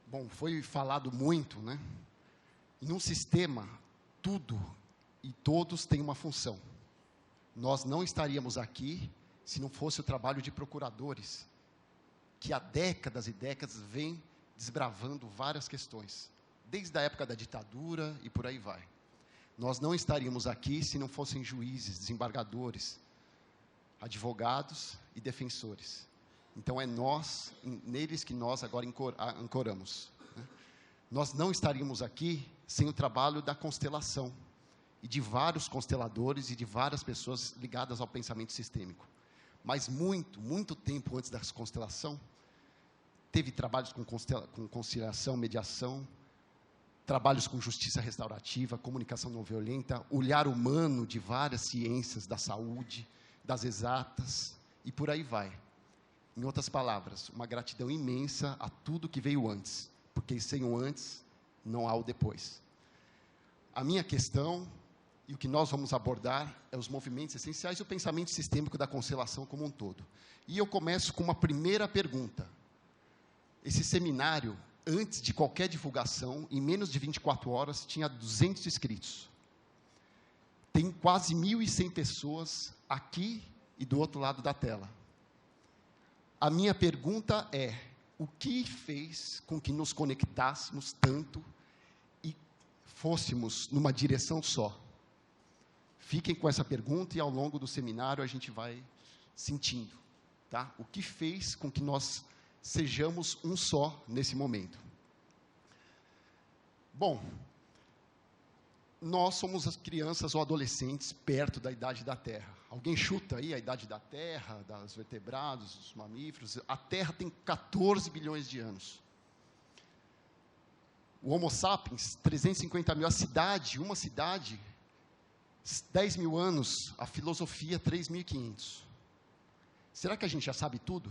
Bom, foi falado muito, né? Em um sistema, tudo e todos têm uma função. Nós não estaríamos aqui se não fosse o trabalho de procuradores, que há décadas e décadas vem desbravando várias questões, desde a época da ditadura e por aí vai. Nós não estaríamos aqui se não fossem juízes, desembargadores, advogados e defensores. Então, é neles que nós agora ancoramos. Né? Nós não estaríamos aqui sem o trabalho da constelação, e de vários consteladores e de várias pessoas ligadas ao pensamento sistêmico. Mas muito tempo antes da constelação, teve trabalhos com conciliação, mediação, trabalhos com justiça restaurativa, comunicação não violenta, olhar humano de várias ciências, da saúde, das exatas, e por aí vai. Em outras palavras, uma gratidão imensa a tudo que veio antes, porque sem o antes, não há o depois. A minha questão, e o que nós vamos abordar, é os movimentos essenciais e o pensamento sistêmico da constelação como um todo. E eu começo com uma primeira pergunta. Esse seminário, antes de qualquer divulgação, em menos de 24 horas, tinha 200 inscritos. Tem quase 1.100 pessoas aqui e do outro lado da tela. A minha pergunta é, o que fez com que nos conectássemos tanto e fôssemos numa direção só? Fiquem com essa pergunta e ao longo do seminário a gente vai sentindo, tá? O que fez com que nós sejamos um só nesse momento? Bom, nós somos as crianças ou adolescentes perto da idade da Terra. Alguém chuta aí a idade da Terra, dos vertebrados, dos mamíferos? A Terra tem 14 bilhões de anos. O Homo sapiens, 350 mil. Uma cidade, 10 mil anos. A filosofia, 3.500. Será que a gente já sabe tudo?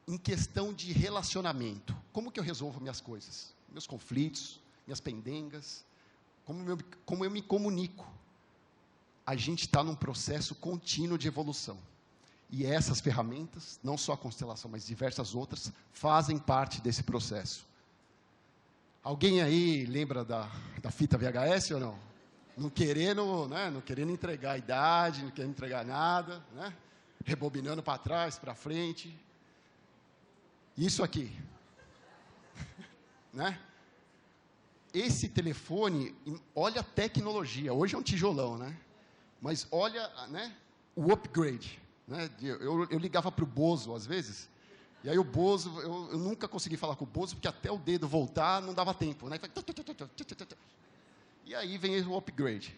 Em questão de relacionamento, como que eu resolvo minhas coisas? Meus conflitos, minhas pendengas, como eu me comunico? A gente está num processo contínuo de evolução. E essas ferramentas, não só a constelação, mas diversas outras, fazem parte desse processo. Alguém aí lembra da fita VHS ou não? Não querendo, né? Não querendo entregar a idade, não querendo entregar nada, né? Rebobinando para trás, para frente. Isso aqui. Né? Esse telefone, olha a tecnologia. Hoje é um tijolão, né? Mas olha, né, o upgrade. Né? Eu ligava para o Bozo, às vezes, e aí o Bozo, eu nunca consegui falar com o Bozo, porque até o dedo voltar não dava tempo. Né? E aí vem o upgrade.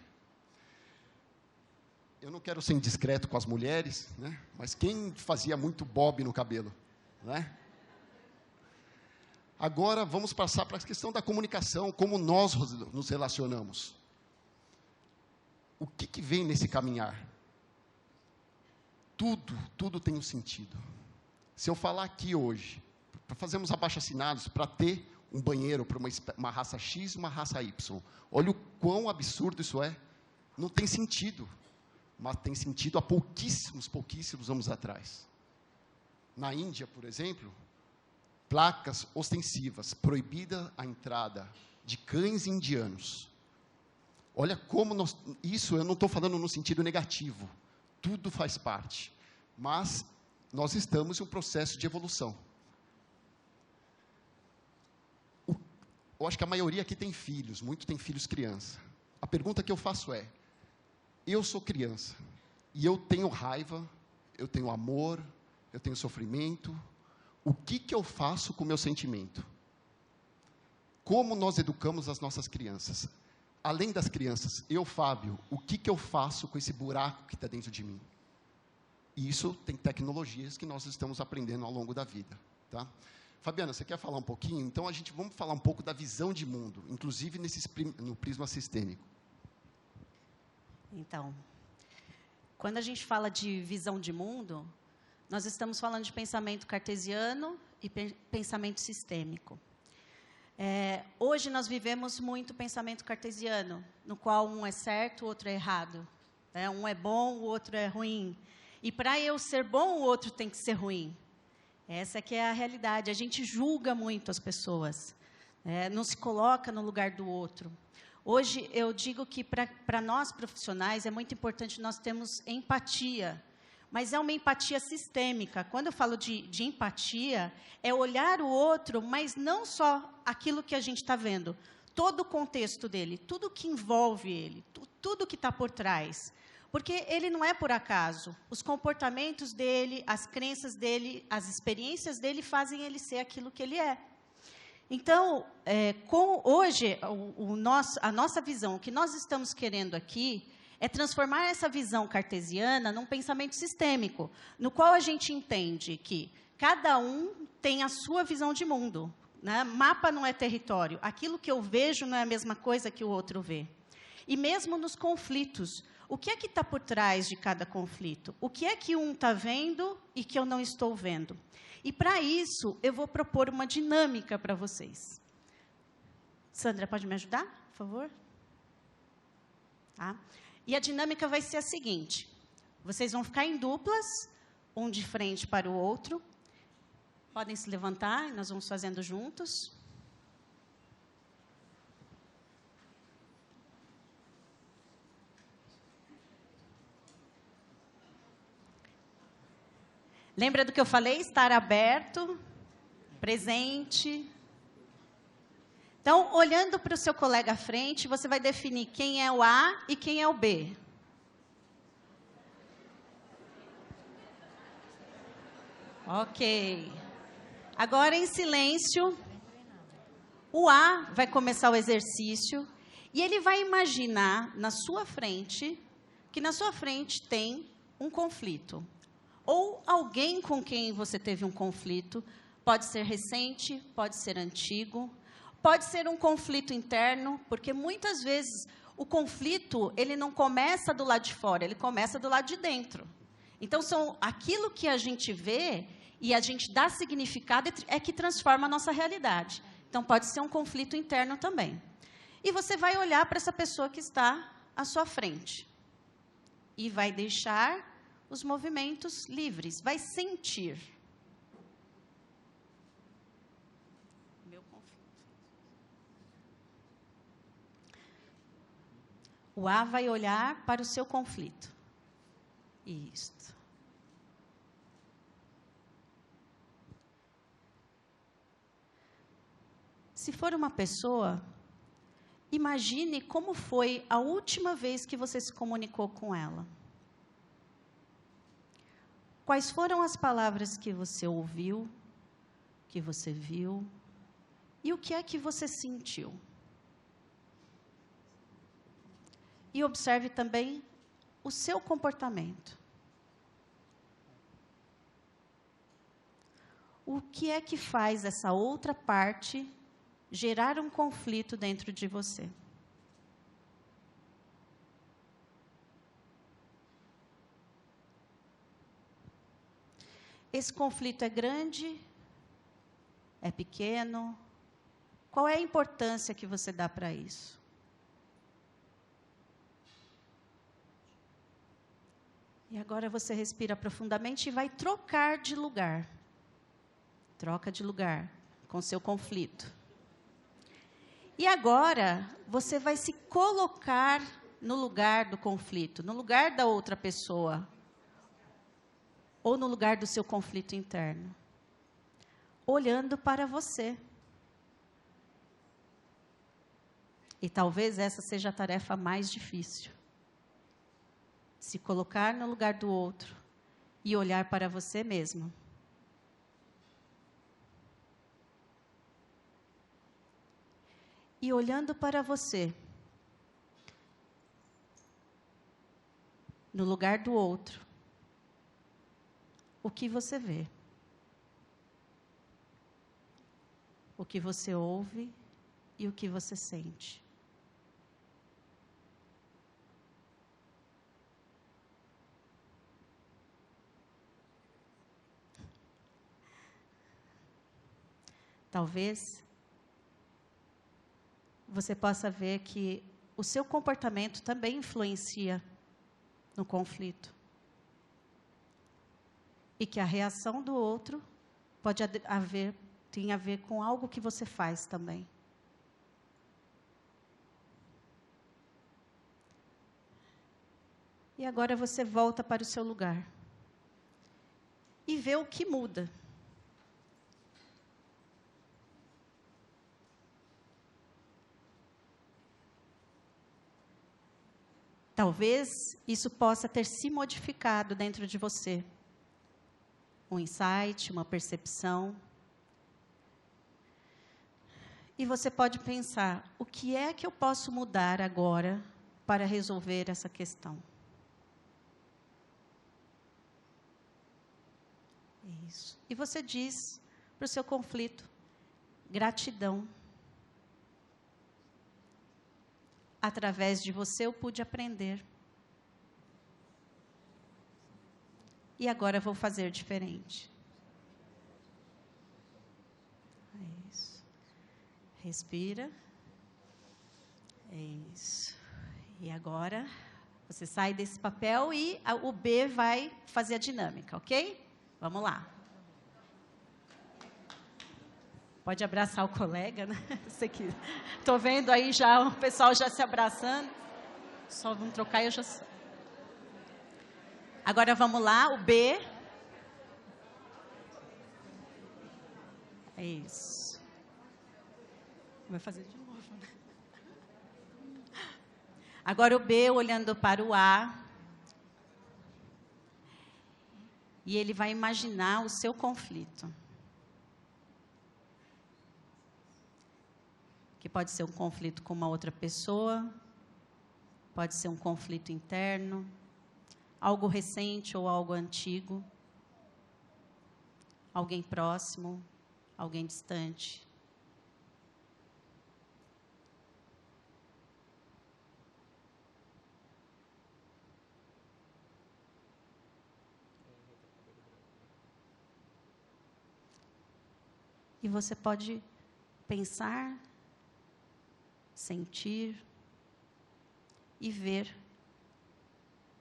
Eu não quero ser indiscreto com as mulheres, né? Mas quem fazia muito bob no cabelo? Né? Agora, vamos passar para a questão da comunicação, como nós nos relacionamos. O que vem nesse caminhar? Tudo tem um sentido. Se eu falar aqui hoje, para fazermos abaixo-assinados, para ter um banheiro para uma raça X e uma raça Y, olha o quão absurdo isso é. Não tem sentido, mas tem sentido há pouquíssimos anos atrás. Na Índia, por exemplo, placas ostensivas, proibida a entrada de cães indianos. Olha como isso eu não estou falando no sentido negativo, tudo faz parte, mas nós estamos em um processo de evolução. Eu acho que a maioria aqui tem filhos, muito tem filhos criança. A pergunta que eu faço é, eu sou criança, e eu tenho raiva, eu tenho amor, eu tenho sofrimento, o que eu faço com o meu sentimento? Como nós educamos as nossas crianças? Além das crianças, eu, Fábio, o que eu faço com esse buraco que está dentro de mim? E isso tem tecnologias que nós estamos aprendendo ao longo da vida, tá? Fabiana, você quer falar um pouquinho? Então, vamos falar um pouco da visão de mundo, inclusive no prisma sistêmico. Então, quando a gente fala de visão de mundo, nós estamos falando de pensamento cartesiano e pensamento sistêmico. Hoje nós vivemos muito pensamento cartesiano, no qual um é certo, o outro é errado. Um é bom, o outro é ruim. E para eu ser bom, o outro tem que ser ruim. Essa que é a realidade. A gente julga muito as pessoas, não se coloca no lugar do outro. Hoje, eu digo que para nós profissionais é muito importante nós termos empatia, mas é uma empatia sistêmica. Quando eu falo de empatia, é olhar o outro, mas não só aquilo que a gente está vendo, todo o contexto dele, tudo que envolve ele, tudo que está por trás. Porque ele não é por acaso. Os comportamentos dele, as crenças dele, as experiências dele fazem ele ser aquilo que ele é. Então, hoje, a nossa visão, o que nós estamos querendo aqui, é transformar essa visão cartesiana num pensamento sistêmico, no qual a gente entende que cada um tem a sua visão de mundo, né? Mapa não é território. Aquilo que eu vejo não é a mesma coisa que o outro vê. E mesmo nos conflitos, o que é que está por trás de cada conflito? O que é que um está vendo e que eu não estou vendo? E, para isso, eu vou propor uma dinâmica para vocês. Sandra, pode me ajudar, por favor? Tá? E a dinâmica vai ser a seguinte. Vocês vão ficar em duplas, um de frente para o outro. Podem se levantar, nós vamos fazendo juntos. Lembra do que eu falei? Estar aberto, presente. Então, olhando para o seu colega à frente, você vai definir quem é o A e quem é o B. Ok. Agora, em silêncio, o A vai começar o exercício e ele vai imaginar na sua frente, que na sua frente tem um conflito. Ou alguém com quem você teve um conflito, pode ser recente, pode ser antigo, pode ser um conflito interno, porque muitas vezes o conflito ele não começa do lado de fora, ele começa do lado de dentro. Então, são aquilo que a gente vê e a gente dá significado é que transforma a nossa realidade. Então, pode ser um conflito interno também. E você vai olhar para essa pessoa que está à sua frente e vai deixar os movimentos livres, vai sentir. O A vai olhar para o seu conflito. Isto. Se for uma pessoa, imagine como foi a última vez que você se comunicou com ela. Quais foram as palavras que você ouviu, que você viu, e o que é que você sentiu? E observe também o seu comportamento. o que é que faz essa outra parte gerar um conflito dentro de você? Esse conflito é grande? É pequeno? Qual é a importância que você dá para isso? E agora você respira profundamente e vai trocar de lugar. Troca de lugar com seu conflito. E agora você vai se colocar no lugar do conflito, no lugar da outra pessoa, ou no lugar do seu conflito interno, olhando para você. E talvez essa seja a tarefa mais difícil. Se colocar no lugar do outro e olhar para você mesmo. E olhando para você, no lugar do outro, o que você vê? O que você ouve e o que você sente? Talvez você possa ver que o seu comportamento também influencia no conflito. E que a reação do outro tem a ver com algo que você faz também. E agora você volta para o seu lugar. E vê o que muda. Talvez isso possa ter se modificado dentro de você. Um insight, uma percepção. E você pode pensar, o que é que eu posso mudar agora para resolver essa questão? Isso. E você diz para o seu conflito, gratidão. Através de você eu pude aprender. E agora vou fazer diferente. É isso. Respira. É isso. E agora, você sai desse papel e o B vai fazer a dinâmica, ok? Vamos lá. Pode abraçar o colega, né? Estou vendo aí já o pessoal já se abraçando. Só vamos trocar e eu já... Agora vamos lá, o B. É isso. Vai fazer de novo, né? Agora o B olhando para o A. E ele vai imaginar o seu conflito. Que pode ser um conflito com uma outra pessoa, pode ser um conflito interno, algo recente ou algo antigo, alguém próximo, alguém distante. E você pode pensar, sentir e ver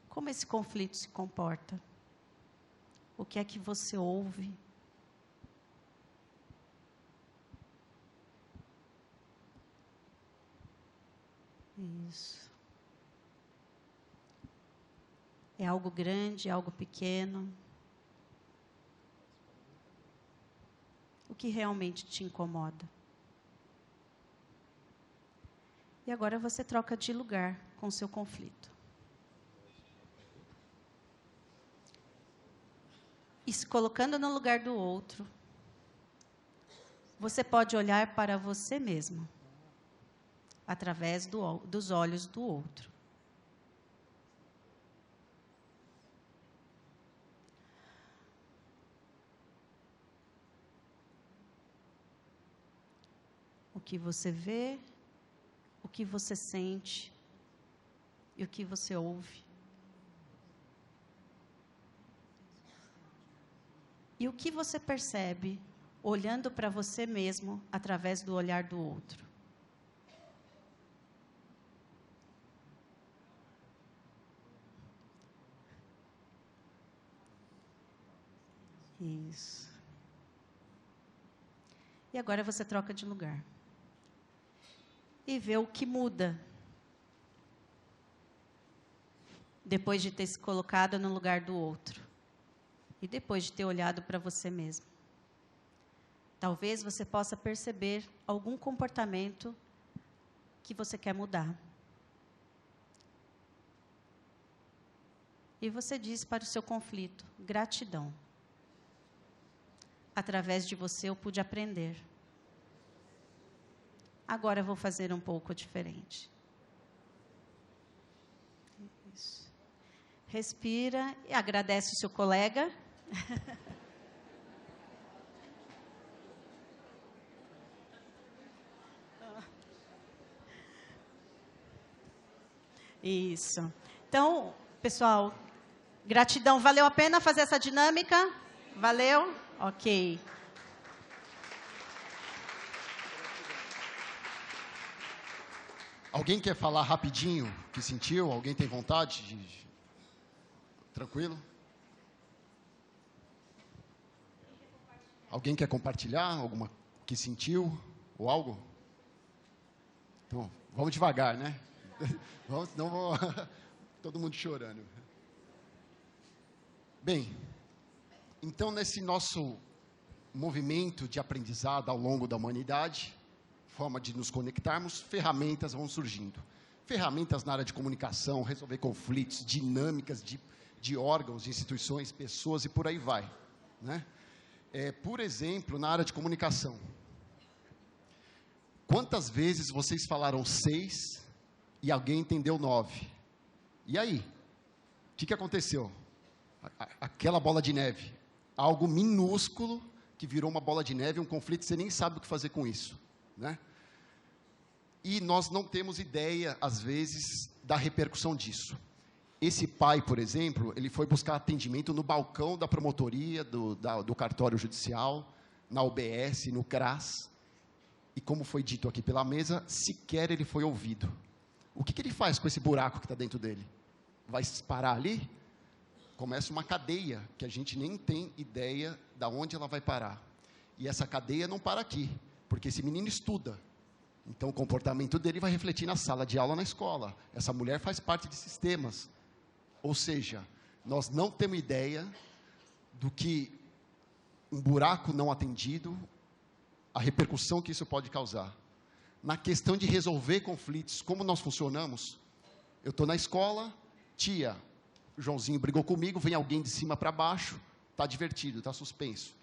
como esse conflito se comporta. O que é que você ouve? Isso. É algo grande, é algo pequeno? O que realmente te incomoda? E agora você troca de lugar com o seu conflito. E se colocando no lugar do outro, você pode olhar para você mesmo, através dos olhos do outro. o que você vê, o que você sente e o que você ouve. E o que você percebe olhando para você mesmo através do olhar do outro. Isso. E agora você troca de lugar. E vê o que muda. Depois de ter se colocado no lugar do outro. E depois de ter olhado para você mesmo. Talvez você possa perceber algum comportamento que você quer mudar. E você diz para o seu conflito: gratidão. Através de você eu pude aprender. Agora eu vou fazer um pouco diferente. Isso. Respira e agradece o seu colega. Isso. Então, pessoal, gratidão. Valeu a pena fazer essa dinâmica? Valeu? Ok. Alguém quer falar rapidinho o que sentiu? Alguém tem vontade de... Tranquilo? Alguém quer compartilhar alguma que sentiu ou algo? Então, vamos devagar, né? Vamos, senão vou... todo mundo chorando. Bem, então nesse nosso movimento de aprendizado ao longo da humanidade, forma de nos conectarmos, ferramentas vão surgindo. Ferramentas na área de comunicação, resolver conflitos, dinâmicas de órgãos, de instituições, pessoas e por aí vai, né? Por exemplo, na área de comunicação. Quantas vezes vocês falaram 6 e alguém entendeu 9? E aí? O que aconteceu? Aquela bola de neve. Algo minúsculo que virou uma bola de neve, um conflito, você nem sabe o que fazer com isso, né? E nós não temos ideia, às vezes, da repercussão disso. Esse pai, por exemplo, ele foi buscar atendimento no balcão da promotoria, do cartório judicial, na UBS, no CRAS, e como foi dito aqui pela mesa, sequer ele foi ouvido. O que ele faz com esse buraco que está dentro dele? Vai parar ali? Começa uma cadeia, que a gente nem tem ideia de onde ela vai parar. E essa cadeia não para aqui, porque esse menino estuda. Então, o comportamento dele vai refletir na sala de aula, na escola. Essa mulher faz parte de sistemas. Ou seja, nós não temos ideia do que um buraco não atendido, a repercussão que isso pode causar. Na questão de resolver conflitos, como nós funcionamos, eu estou na escola, tia, o Joãozinho brigou comigo, vem alguém de cima para baixo, está divertido, está suspenso.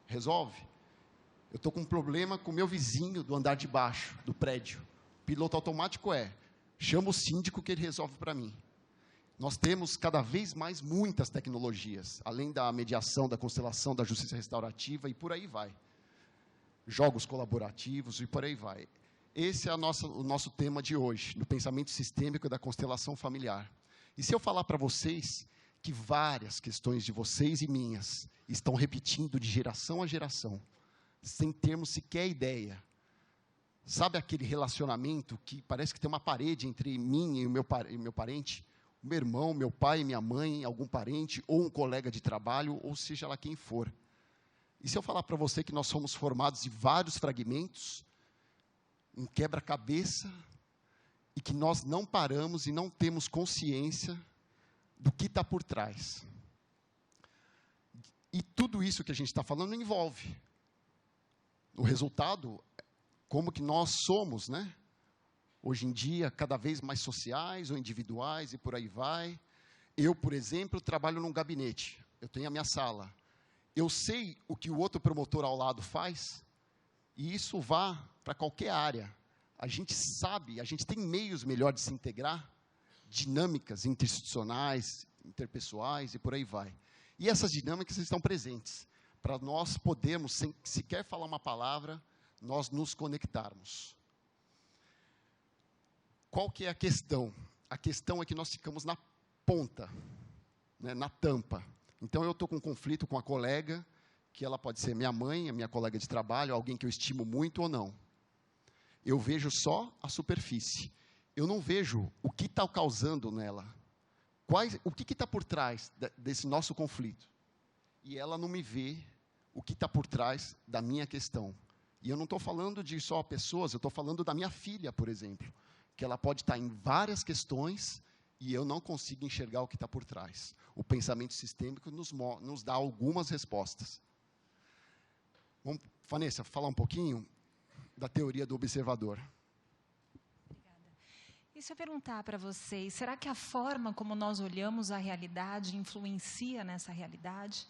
Resolve. Eu estou com um problema com o meu vizinho do andar de baixo, do prédio. Piloto automático chama o síndico que ele resolve para mim. Nós temos cada vez mais muitas tecnologias, além da mediação, da constelação, da justiça restaurativa e por aí vai. Jogos colaborativos e por aí vai. Esse é o nosso tema de hoje, no pensamento sistêmico da constelação familiar. E se eu falar para vocês que várias questões de vocês e minhas estão repetindo de geração a geração, sem termos sequer ideia. Sabe aquele relacionamento que parece que tem uma parede entre mim e o meu parente? O meu irmão, meu pai, minha mãe, algum parente, ou um colega de trabalho, ou seja lá quem for. E se eu falar para você que nós somos formados de vários fragmentos, um quebra-cabeça, e que nós não paramos e não temos consciência do que está por trás. E tudo isso que a gente está falando envolve. O resultado, como que nós somos, né? Hoje em dia, cada vez mais sociais ou individuais e por aí vai. Eu, por exemplo, trabalho num gabinete. Eu tenho a minha sala. Eu sei o que o outro promotor ao lado faz, e isso vá para qualquer área. A gente sabe, a gente tem meios melhores de se integrar, dinâmicas interinstitucionais, interpessoais e por aí vai. E essas dinâmicas estão presentes, para nós podermos, sem sequer falar uma palavra, nós nos conectarmos. Qual que é a questão? A questão é que nós ficamos na ponta, né, na tampa. Então, eu estou com um conflito com a colega, que ela pode ser minha mãe, a minha colega de trabalho, alguém que eu estimo muito ou não. Eu vejo só a superfície. Eu não vejo o que está causando nela. O que está por trás desse nosso conflito. E ela não me vê o que está por trás da minha questão. E eu não estou falando de só pessoas, eu estou falando da minha filha, por exemplo, que ela pode estar em várias questões e eu não consigo enxergar o que está por trás. O pensamento sistêmico nos dá algumas respostas. Vamos, Vanessa, falar um pouquinho da teoria do observador. Obrigada. E se eu perguntar para vocês, será que a forma como nós olhamos a realidade influencia nessa realidade?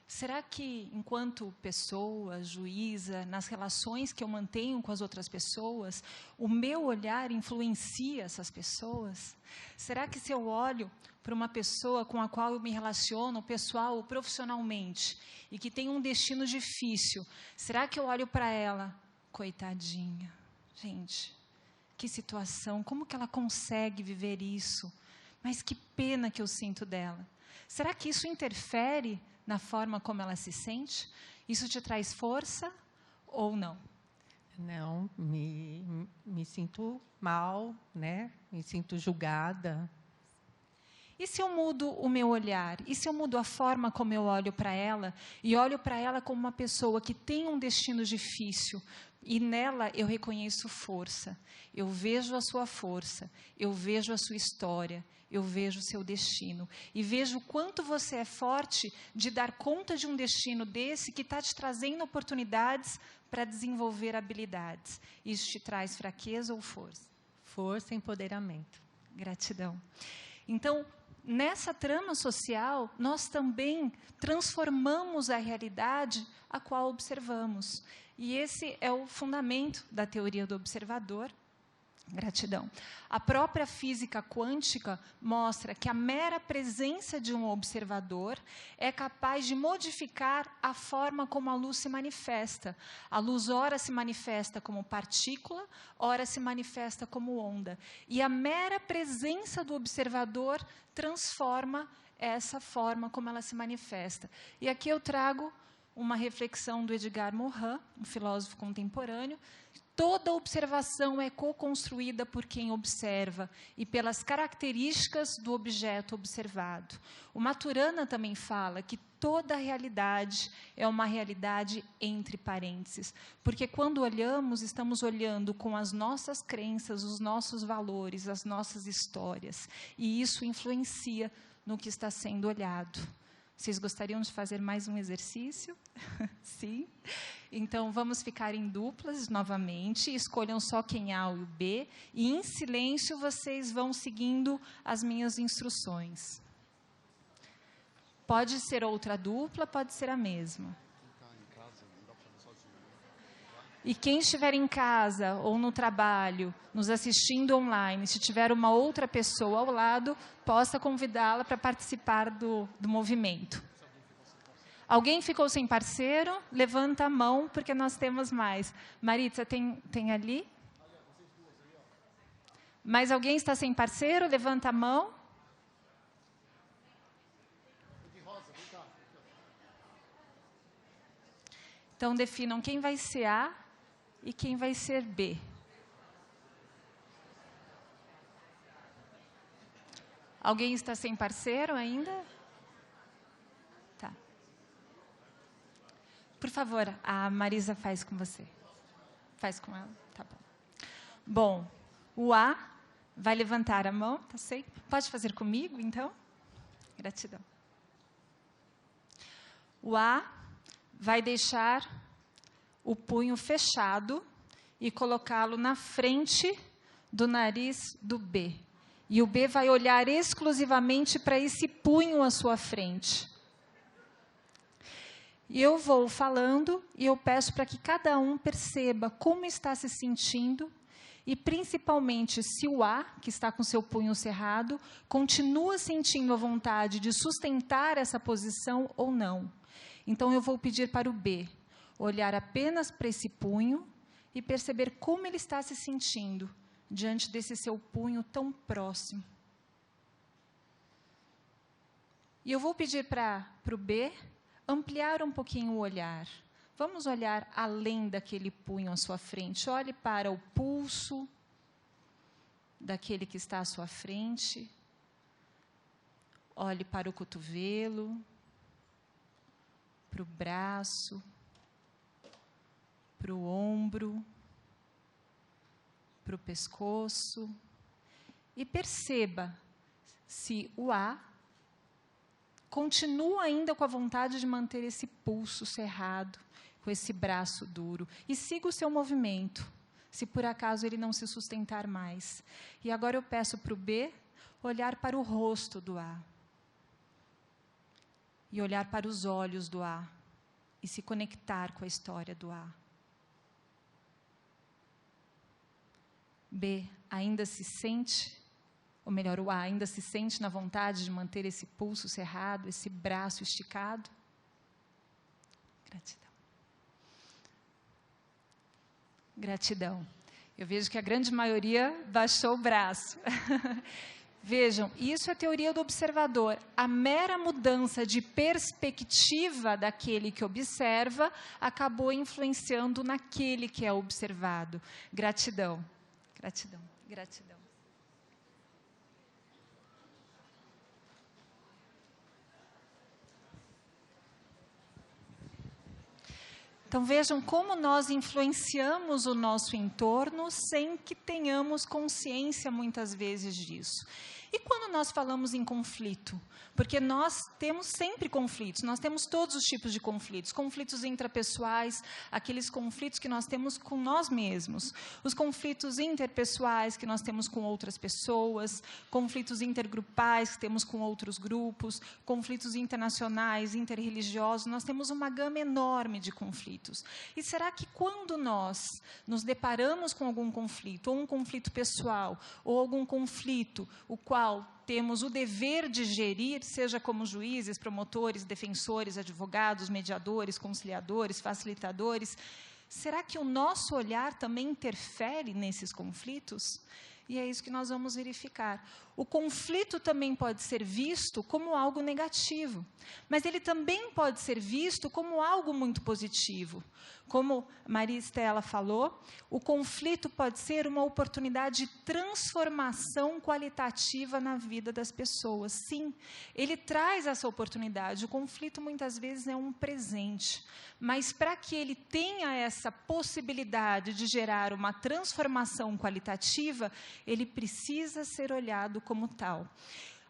Será que, enquanto pessoa, juíza, nas relações que eu mantenho com as outras pessoas, o meu olhar influencia essas pessoas? Será que, se eu olho para uma pessoa com a qual eu me relaciono, pessoal ou profissionalmente, e que tem um destino difícil, será que eu olho para ela, coitadinha, gente, que situação, como que ela consegue viver isso? Mas que pena que eu sinto dela. Será que isso interfere na forma como ela se sente? Isso te traz força ou não? Não, me sinto mal, né? Me sinto julgada. E se eu mudo o meu olhar? E se eu mudo a forma como eu olho para ela? E olho para ela como uma pessoa que tem um destino difícil, e nela eu reconheço força. Eu vejo a sua força, eu vejo a sua história, eu vejo o seu destino. E vejo o quanto você é forte de dar conta de um destino desse que está te trazendo oportunidades para desenvolver habilidades. Isso te traz fraqueza ou força? Força e empoderamento. Gratidão. Então, nessa trama social, nós também transformamos a realidade a qual observamos. E esse é o fundamento da teoria do observador. Gratidão. A própria física quântica mostra que a mera presença de um observador é capaz de modificar a forma como a luz se manifesta. A luz ora se manifesta como partícula, ora se manifesta como onda. E a mera presença do observador transforma essa forma como ela se manifesta. E aqui eu trago uma reflexão do Edgar Morin, um filósofo contemporâneo. Toda observação é co-construída por quem observa e pelas características do objeto observado. O Maturana também fala que toda realidade é uma realidade entre parênteses, porque quando olhamos, estamos olhando com as nossas crenças, os nossos valores, as nossas histórias, e isso influencia no que está sendo olhado. Vocês gostariam de fazer mais um exercício? Sim? Então, vamos ficar em duplas novamente. Escolham só quem é A e o B. E, em silêncio, vocês vão seguindo as minhas instruções. Pode ser outra dupla, pode ser a mesma. E quem estiver em casa ou no trabalho, nos assistindo online, se tiver uma outra pessoa ao lado, possa convidá-la para participar do movimento. Alguém ficou sem parceiro? Levanta a mão, porque nós temos mais. Maritza, tem ali? Mais alguém está sem parceiro? Levanta a mão. Então, definam quem vai ser A e quem vai ser B. Alguém está sem parceiro ainda? Tá. Por favor, a Marisa faz com você. Faz com ela? Tá bom. Bom, o A vai levantar a mão, tá certo? Pode fazer comigo, então? Gratidão. O A vai deixar o punho fechado e colocá-lo na frente do nariz do B. E o B vai olhar exclusivamente para esse punho à sua frente. E eu vou falando e eu peço para que cada um perceba como está se sentindo e, principalmente, se o A, que está com seu punho cerrado, continua sentindo a vontade de sustentar essa posição ou não. Então, eu vou pedir para o B olhar apenas para esse punho e perceber como ele está se sentindo diante desse seu punho tão próximo. E eu vou pedir para o B ampliar um pouquinho o olhar. Vamos olhar além daquele punho à sua frente. Olhe para o pulso daquele que está à sua frente. Olhe para o cotovelo, para o braço, para o ombro, para o pescoço. E perceba se o A continua ainda com a vontade de manter esse pulso cerrado, com esse braço duro. E siga o seu movimento, se por acaso ele não se sustentar mais. E agora eu peço para o B olhar para o rosto do A. E olhar para os olhos do A. E se conectar com a história do A. B ainda se sente, ou melhor, o A ainda se sente na vontade de manter esse pulso cerrado, esse braço esticado? Gratidão. Gratidão. Eu vejo que a grande maioria baixou o braço. Vejam, isso é a teoria do observador. A mera mudança de perspectiva daquele que observa acabou influenciando naquele que é observado. Gratidão. Gratidão. Gratidão. Então, vejam como nós influenciamos o nosso entorno sem que tenhamos consciência, muitas vezes, disso. E quando nós falamos em conflito? Porque nós temos sempre conflitos, nós temos todos os tipos de conflitos. Conflitos intrapessoais, aqueles conflitos que nós temos com nós mesmos. Os conflitos interpessoais que nós temos com outras pessoas. Conflitos intergrupais que temos com outros grupos. Conflitos internacionais, interreligiosos. Nós temos uma gama enorme de conflitos. E será que quando nós nos deparamos com algum conflito, ou um conflito pessoal, ou algum conflito, o qual temos o dever de gerir, seja como juízes, promotores, defensores, advogados, mediadores, conciliadores, facilitadores, será que o nosso olhar também interfere nesses conflitos? E é isso que nós vamos verificar. O conflito também pode ser visto como algo negativo, mas ele também pode ser visto como algo muito positivo. Como Maria Estela falou, o conflito pode ser uma oportunidade de transformação qualitativa na vida das pessoas. Sim, ele traz essa oportunidade. O conflito, muitas vezes, é um presente. Mas, para que ele tenha essa possibilidade de gerar uma transformação qualitativa, ele precisa ser olhado como tal.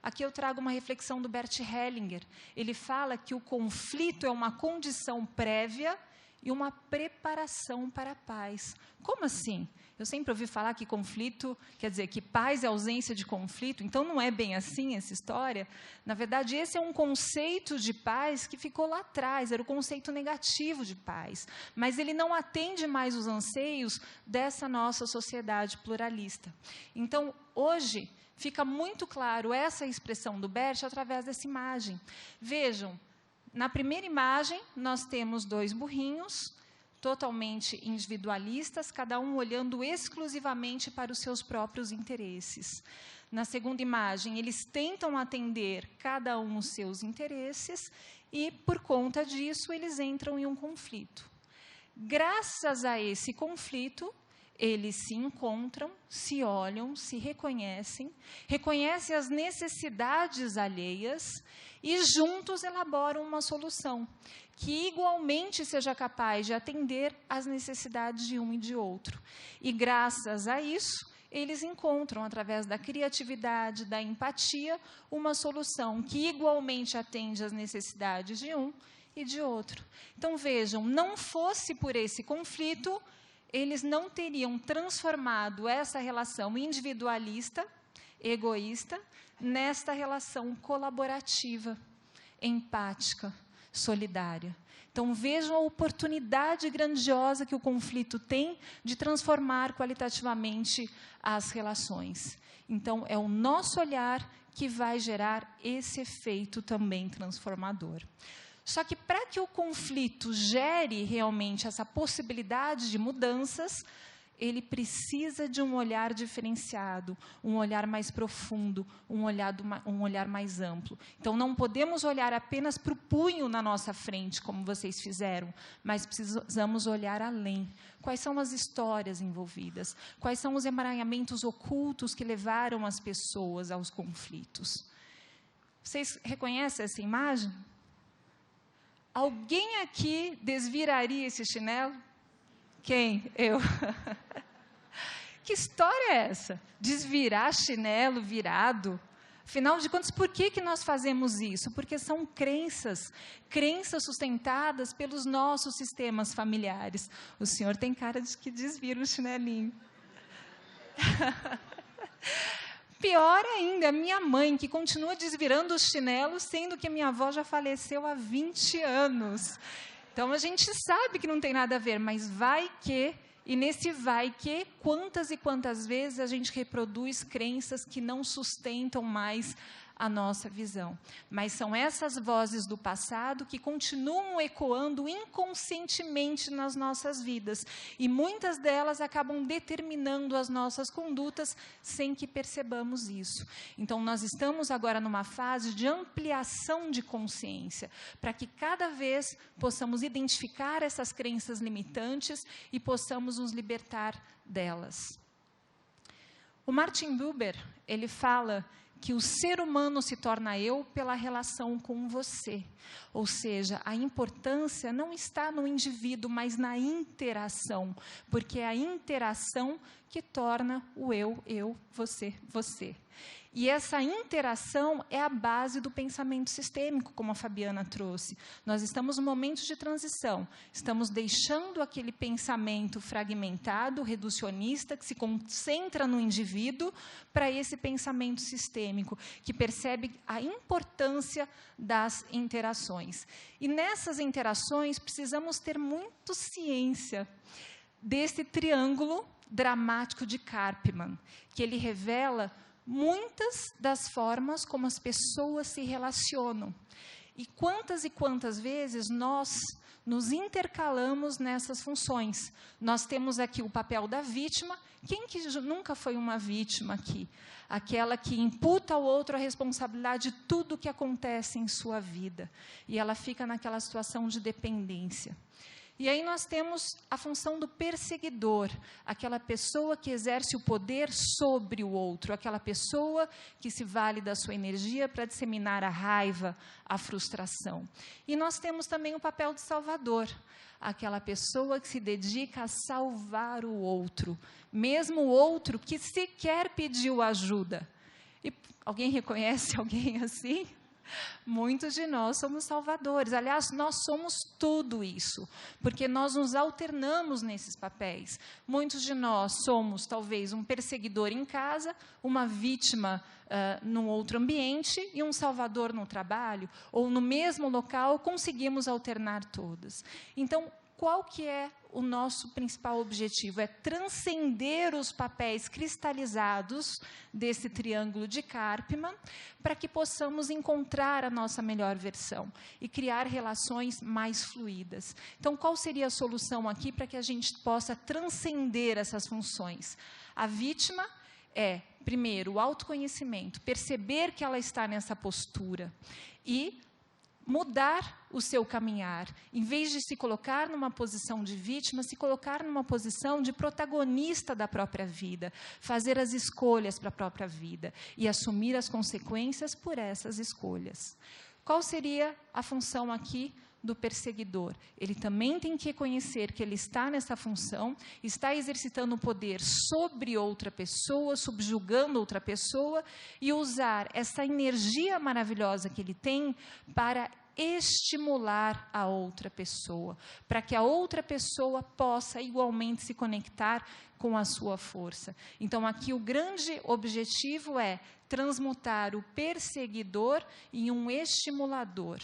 Aqui eu trago uma reflexão do Bert Hellinger. Ele fala que o conflito é uma condição prévia e uma preparação para a paz. Como assim? Eu sempre ouvi falar que conflito, quer dizer, que paz é ausência de conflito, então não é bem assim essa história. Na verdade, esse é um conceito de paz que ficou lá atrás, era o conceito negativo de paz, mas ele não atende mais os anseios dessa nossa sociedade pluralista. Então, hoje, fica muito claro essa expressão do Bert através dessa imagem. Vejam, na primeira imagem, nós temos dois burrinhos, totalmente individualistas, cada um olhando exclusivamente para os seus próprios interesses. Na segunda imagem, eles tentam atender cada um os seus interesses e, por conta disso, eles entram em um conflito. Graças a esse conflito, eles se encontram, se olham, se reconhecem, reconhecem as necessidades alheias e juntos elaboram uma solução que igualmente seja capaz de atender às necessidades de um e de outro. E, graças a isso, eles encontram, através da criatividade, da empatia, uma solução que igualmente atende às necessidades de um e de outro. Então, vejam, não fosse por esse conflito, eles não teriam transformado essa relação individualista, egoísta, nesta relação colaborativa, empática, solidária. Então, vejam a oportunidade grandiosa que o conflito tem de transformar qualitativamente as relações. Então, é o nosso olhar que vai gerar esse efeito também transformador. Só que para que o conflito gere realmente essa possibilidade de mudanças, ele precisa de um olhar diferenciado, um olhar mais profundo, um olhar mais amplo. Então, não podemos olhar apenas para o punho na nossa frente, como vocês fizeram, mas precisamos olhar além. Quais são as histórias envolvidas? Quais são os emaranhamentos ocultos que levaram as pessoas aos conflitos? Vocês reconhecem essa imagem? Alguém aqui desviraria esse chinelo? Quem? Eu. Que história é essa? Desvirar chinelo virado? Afinal de contas, por que nós fazemos isso? Porque são crenças sustentadas pelos nossos sistemas familiares. O senhor tem cara de que desvira o chinelinho. Pior ainda, a minha mãe, que continua desvirando os chinelos, sendo que a minha avó já faleceu há 20 anos. Então, a gente sabe que não tem nada a ver, mas vai que, e nesse vai que, quantas e quantas vezes a gente reproduz crenças que não sustentam mais a nossa visão. Mas são essas vozes do passado que continuam ecoando inconscientemente nas nossas vidas. E muitas delas acabam determinando as nossas condutas sem que percebamos isso. Então, nós estamos agora numa fase de ampliação de consciência, para que cada vez possamos identificar essas crenças limitantes e possamos nos libertar delas. O Martin Buber, ele fala que o ser humano se torna eu pela relação com você. Ou seja, a importância não está no indivíduo, mas na interação, porque é a interação que torna o eu, você, você. E essa interação é a base do pensamento sistêmico, como a Fabiana trouxe. Nós estamos num momento de transição. Estamos deixando aquele pensamento fragmentado, reducionista, que se concentra no indivíduo, para esse pensamento sistêmico, que percebe a importância das interações. E nessas interações, precisamos ter muito ciência desse triângulo dramático de Karpman, que ele revela muitas das formas como as pessoas se relacionam. E quantas vezes nós nos intercalamos nessas funções. Nós temos aqui o papel da vítima. Quem que nunca foi uma vítima aqui? Aquela que imputa ao outro a responsabilidade de tudo o que acontece em sua vida. E ela fica naquela situação de dependência. E aí nós temos a função do perseguidor, aquela pessoa que exerce o poder sobre o outro, aquela pessoa que se vale da sua energia para disseminar a raiva, a frustração. E nós temos também o papel de salvador, aquela pessoa que se dedica a salvar o outro, mesmo o outro que sequer pediu ajuda. E alguém reconhece alguém assim? Muitos de nós somos salvadores. Aliás, nós somos tudo isso, porque nós nos alternamos nesses papéis. Muitos de nós somos, talvez, um perseguidor em casa, uma vítima num outro ambiente e um salvador no trabalho, ou no mesmo local, conseguimos alternar todas. Então, qual que é o nosso principal objetivo? É transcender os papéis cristalizados desse triângulo de Karpman para que possamos encontrar a nossa melhor versão e criar relações mais fluídas. Então, qual seria a solução aqui para que a gente possa transcender essas funções? A vítima é, primeiro, o autoconhecimento, perceber que ela está nessa postura e mudar o seu caminhar. Em vez de se colocar numa posição de vítima, se colocar numa posição de protagonista da própria vida, fazer as escolhas para a própria vida e assumir as consequências por essas escolhas. Qual seria a função aqui do perseguidor? Ele também tem que reconhecer que ele está nessa função, está exercitando o poder sobre outra pessoa, subjugando outra pessoa, e usar essa energia maravilhosa que ele tem para estimular a outra pessoa, para que a outra pessoa possa igualmente se conectar com a sua força. Então, aqui o grande objetivo é transmutar o perseguidor em um estimulador.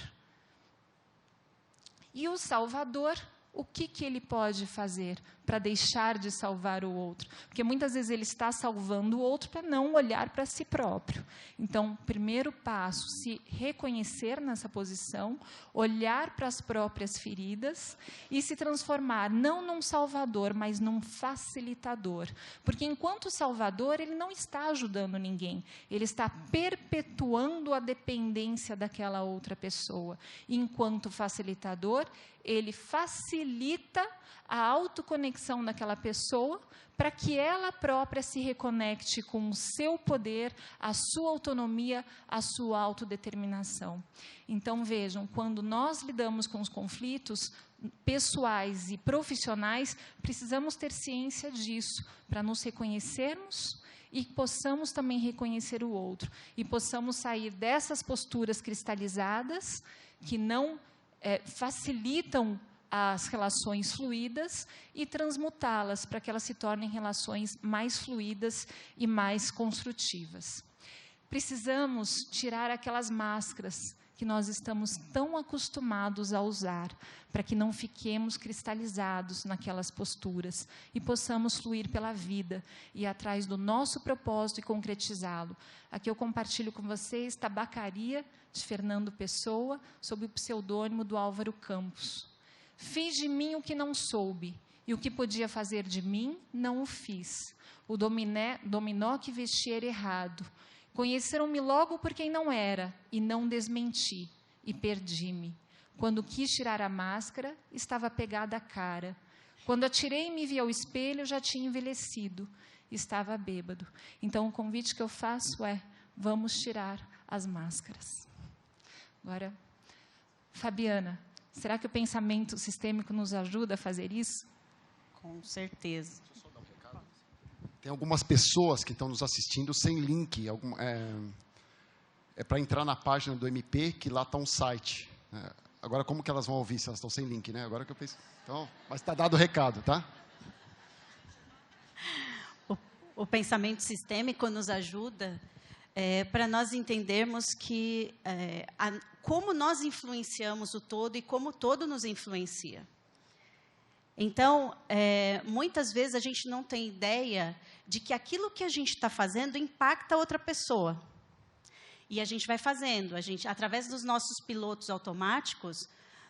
E o salvador o que ele pode fazer para deixar de salvar o outro? Porque muitas vezes ele está salvando o outro para não olhar para si próprio. Então, primeiro passo, se reconhecer nessa posição, olhar para as próprias feridas e se transformar não num salvador, mas num facilitador. Porque enquanto salvador, ele não está ajudando ninguém, ele está perpetuando a dependência daquela outra pessoa. Enquanto facilitador, ele facilita a autoconexão daquela pessoa para que ela própria se reconecte com o seu poder, a sua autonomia, a sua autodeterminação. Então, vejam, quando nós lidamos com os conflitos pessoais e profissionais, precisamos ter ciência disso, para nos reconhecermos e possamos também reconhecer o outro, e possamos sair dessas posturas cristalizadas, que não facilitam as relações fluídas, e transmutá-las para que elas se tornem relações mais fluídas e mais construtivas. Precisamos tirar aquelas máscaras que nós estamos tão acostumados a usar, para que não fiquemos cristalizados naquelas posturas e possamos fluir pela vida, e ir atrás do nosso propósito e concretizá-lo. Aqui eu compartilho com vocês Tabacaria, de Fernando Pessoa, sob o pseudônimo do Álvaro Campos. Fiz de mim o que não soube, e o que podia fazer de mim, não o fiz. O dominó que vesti era errado. Conheceram-me logo por quem não era, e não desmenti, e perdi-me. Quando quis tirar a máscara, estava pegada a cara. Quando atirei e me vi ao espelho, já tinha envelhecido, estava bêbado. Então, o convite que eu faço é: vamos tirar as máscaras. Agora, Fabiana, será que o pensamento sistêmico nos ajuda a fazer isso? Com certeza. Tem algumas pessoas que estão nos assistindo sem link. É para entrar na página do MP, que lá está um site. Agora, como que elas vão ouvir se elas estão sem link, né? Agora que eu penso. Então, mas está dado o recado, tá? O pensamento sistêmico nos ajuda para nós entendermos que como nós influenciamos o todo e como o todo nos influencia. Então, muitas vezes a gente não tem ideia de que aquilo que a gente está fazendo impacta outra pessoa. E a gente vai fazendo, através dos nossos pilotos automáticos,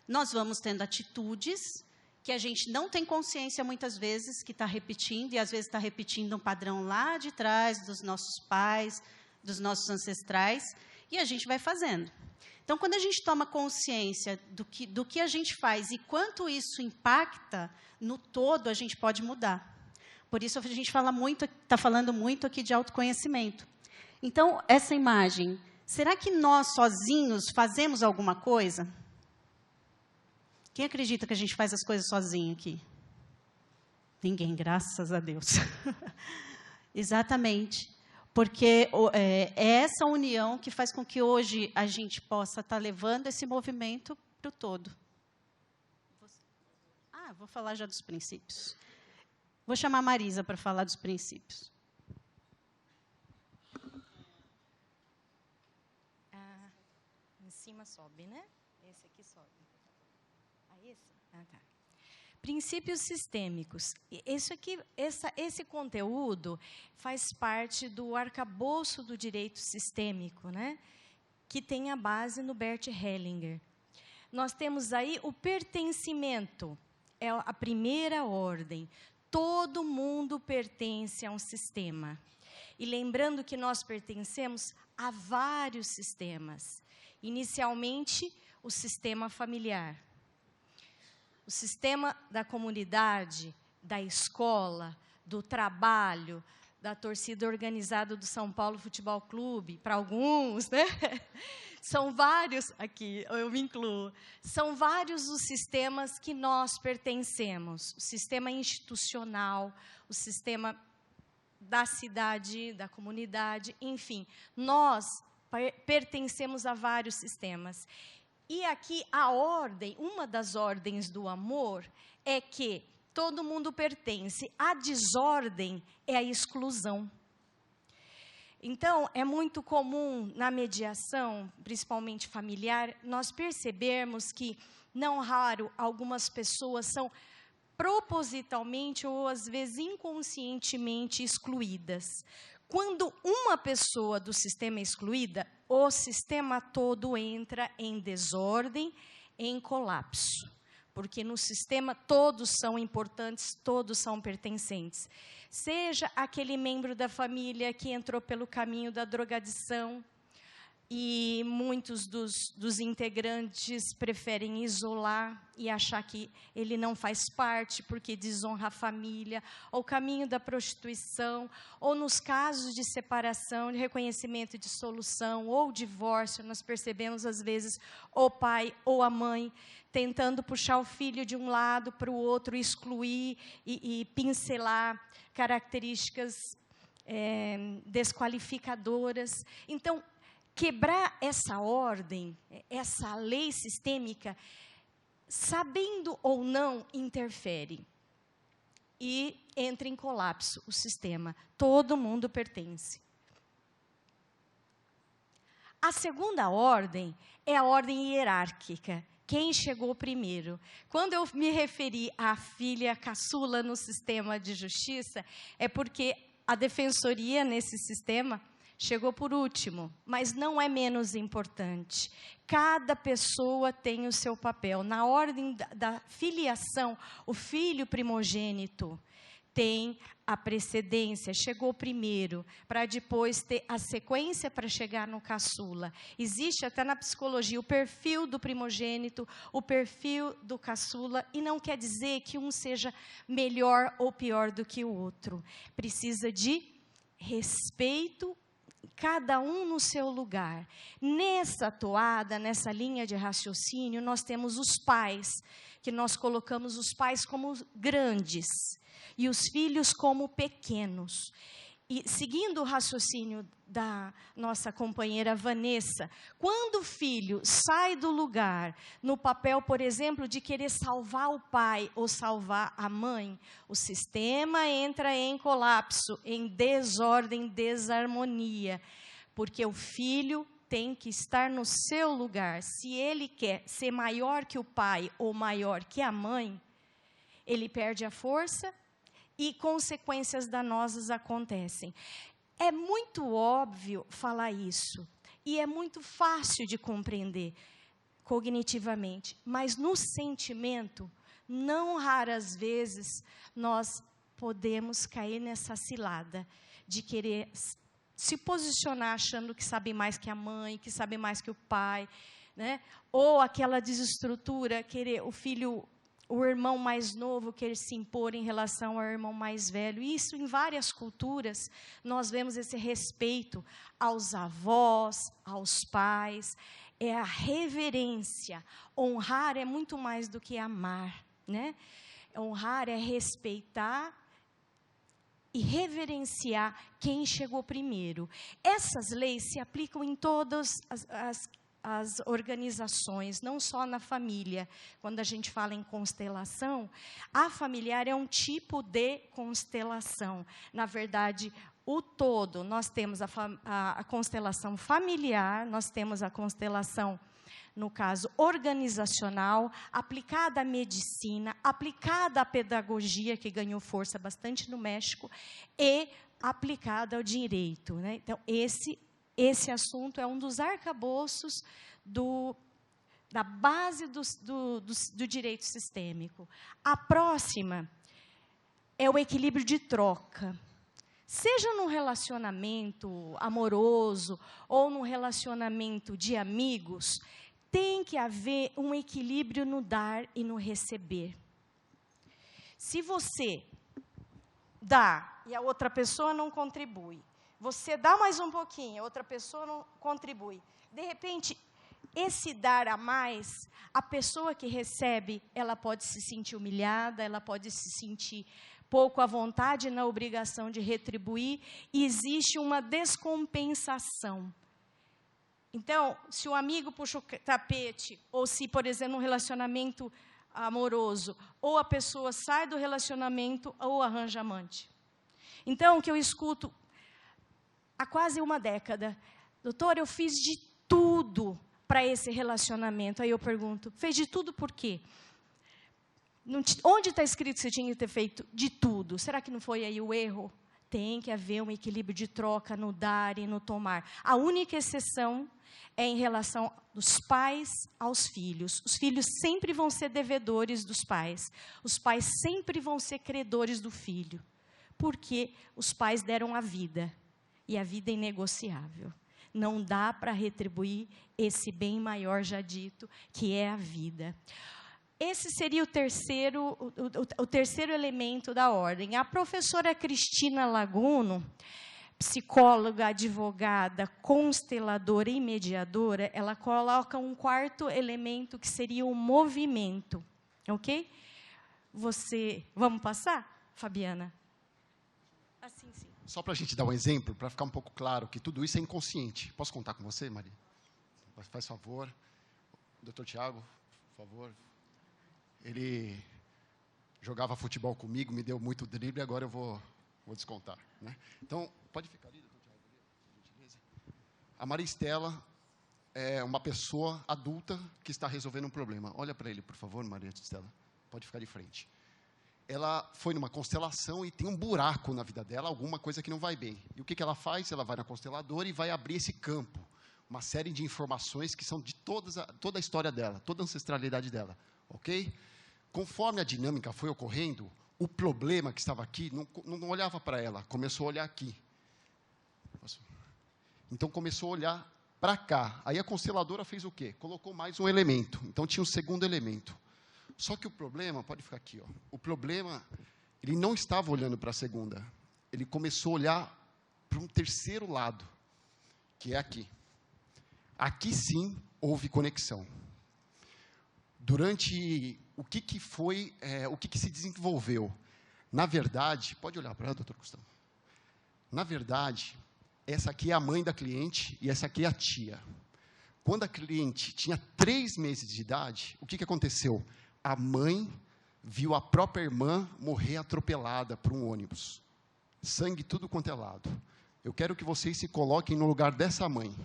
nós vamos tendo atitudes que a gente não tem consciência muitas vezes que está repetindo, e às vezes está repetindo um padrão lá de trás dos nossos pais, dos nossos ancestrais, e a gente vai fazendo. Então, quando a gente toma consciência do que a gente faz e quanto isso impacta no todo, a gente pode mudar. Por isso, a gente está falando muito aqui de autoconhecimento. Então, essa imagem, será que nós sozinhos fazemos alguma coisa? Quem acredita que a gente faz as coisas sozinho aqui? Ninguém, graças a Deus. Exatamente. Porque é essa união que faz com que hoje a gente possa estar levando esse movimento para o todo. Vou falar já dos princípios. Vou chamar a Marisa para falar dos princípios. Em cima sobe, né? Esse aqui sobe. Esse? Tá. Princípios sistêmicos. Esse conteúdo faz parte do arcabouço do direito sistêmico, né? Que tem a base no Bert Hellinger. Nós temos aí o pertencimento, é a primeira ordem. Todo mundo pertence a um sistema. E lembrando que nós pertencemos a vários sistemas. Inicialmente, o sistema familiar. O sistema da comunidade, da escola, do trabalho, da torcida organizada do São Paulo Futebol Clube, para alguns, né? São vários, aqui eu me incluo, são vários os sistemas que nós pertencemos. O sistema institucional, o sistema da cidade, da comunidade, enfim. Nós pertencemos a vários sistemas. E aqui a ordem, uma das ordens do amor, é que todo mundo pertence. A desordem é a exclusão. Então, é muito comum na mediação, principalmente familiar, nós percebermos que Não raro, algumas pessoas são propositalmente ou, às vezes, inconscientemente excluídas. Quando uma pessoa do sistema é excluída, o sistema todo entra em desordem, em colapso. Porque no sistema todos são importantes, todos são pertencentes. Seja aquele membro da família que entrou pelo caminho da drogadição, e muitos dos integrantes preferem isolar e achar que ele não faz parte porque desonra a família, ou o caminho da prostituição, ou nos casos de separação, de reconhecimento de solução, ou divórcio, nós percebemos às vezes o pai ou a mãe tentando puxar o filho de um lado para o outro, excluir e pincelar características desqualificadoras. Então, quebrar essa ordem, essa lei sistêmica, sabendo ou não, interfere. E entra em colapso o sistema. Todo mundo pertence. A segunda ordem é a ordem hierárquica. Quem chegou primeiro? Quando eu me referi à filha caçula no sistema de justiça, é porque a defensoria nesse sistema chegou por último, mas não é menos importante. Cada pessoa tem o seu papel. Na ordem da filiação, o filho primogênito tem a precedência, chegou primeiro, para depois ter a sequência para chegar no caçula. Existe até na psicologia o perfil do primogênito, o perfil do caçula, e não quer dizer que um seja melhor ou pior do que o outro. Precisa de respeito, cada um no seu lugar. Nessa toada, nessa linha de raciocínio, nós temos os pais, que nós colocamos os pais como grandes e os filhos como pequenos. E, seguindo o raciocínio da nossa companheira Vanessa, quando o filho sai do lugar, no papel, por exemplo, de querer salvar o pai ou salvar a mãe, o sistema entra em colapso, em desordem, desarmonia, porque o filho tem que estar no seu lugar. Se ele quer ser maior que o pai ou maior que a mãe, ele perde a força, e consequências danosas acontecem. É muito óbvio falar isso, e é muito fácil de compreender cognitivamente, mas no sentimento, não raras vezes, nós podemos cair nessa cilada de querer se posicionar achando que sabe mais que a mãe, que sabe mais que o pai, né? Ou aquela desestrutura, querer o irmão mais novo quer se impor em relação ao irmão mais velho. Isso, em várias culturas, nós vemos esse respeito aos avós, aos pais. É a reverência. Honrar é muito mais do que amar, né? Honrar é respeitar e reverenciar quem chegou primeiro. Essas leis se aplicam em todas as organizações, não só na família. Quando a gente fala em constelação, a familiar é um tipo de constelação. Na verdade, o todo, nós temos a constelação familiar, nós temos a constelação, no caso, organizacional, aplicada à medicina, aplicada à pedagogia, que ganhou força bastante no México, e aplicada ao direito, né? Então, esse assunto é um dos arcabouços da base do direito sistêmico. A próxima é o equilíbrio de troca. Seja num relacionamento amoroso ou num relacionamento de amigos, tem que haver um equilíbrio no dar e no receber. Se você dá e a outra pessoa não contribui, você dá mais um pouquinho, a outra pessoa não contribui. De repente, esse dar a mais, a pessoa que recebe, ela pode se sentir humilhada, ela pode se sentir pouco à vontade na obrigação de retribuir, e existe uma descompensação. Então, se o amigo puxa o tapete, ou se, por exemplo, um relacionamento amoroso, ou a pessoa sai do relacionamento ou arranja amante. Então, o que eu escuto há quase uma década: doutor, eu fiz de tudo, para esse relacionamento. Aí eu pergunto, fez de tudo por quê? Onde está escrito que você tinha que ter feito de tudo? Será que não foi aí o erro? Tem que haver um equilíbrio de troca no dar e no tomar. A única exceção é em relação dos pais aos filhos. Os filhos sempre vão ser devedores dos pais. Os pais sempre vão ser credores do filho. Porque os pais deram a vida. E a vida é inegociável. Não dá para retribuir esse bem maior já dito, que é a vida. Esse seria o terceiro elemento da ordem. A professora Cristina Laguno, psicóloga, advogada, consteladora e mediadora, ela coloca um quarto elemento que seria o movimento. Ok? Vamos passar, Fabiana? Assim, sim. Só para a gente dar um exemplo, para ficar um pouco claro que tudo isso é inconsciente. Posso contar com você, Maria? Faz favor. Doutor Tiago, por favor. Ele jogava futebol comigo, me deu muito drible, agora eu vou descontar. Né? Então, pode ficar ali, doutor Tiago, por gentileza. A Maria Estela é uma pessoa adulta que está resolvendo um problema. Olha para ele, por favor, Maria Estela. Pode ficar de frente. Ela foi numa constelação e tem um buraco na vida dela, alguma coisa que não vai bem. E o que ela faz? Ela vai na consteladora e vai abrir esse campo. Uma série de informações que são de toda a história dela, toda a ancestralidade dela. Ok? Conforme a dinâmica foi ocorrendo, o problema que estava aqui não olhava para ela, começou a olhar aqui. Então, começou a olhar para cá. Aí a consteladora fez o quê? Colocou mais um elemento. Então, tinha um segundo elemento. Só que o problema, pode ficar aqui, ó, o problema, ele não estava olhando para a segunda. Ele começou a olhar para um terceiro lado, que é aqui. Aqui, sim, houve conexão. Durante o que foi, o que se desenvolveu? Na verdade, pode olhar para ela, doutor Gustavo. Na verdade, essa aqui é a mãe da cliente e essa aqui é a tia. Quando a cliente tinha 3 meses de idade, o que aconteceu? A mãe viu a própria irmã morrer atropelada por um ônibus. Sangue tudo quanto é lado. Eu quero que vocês se coloquem no lugar dessa mãe.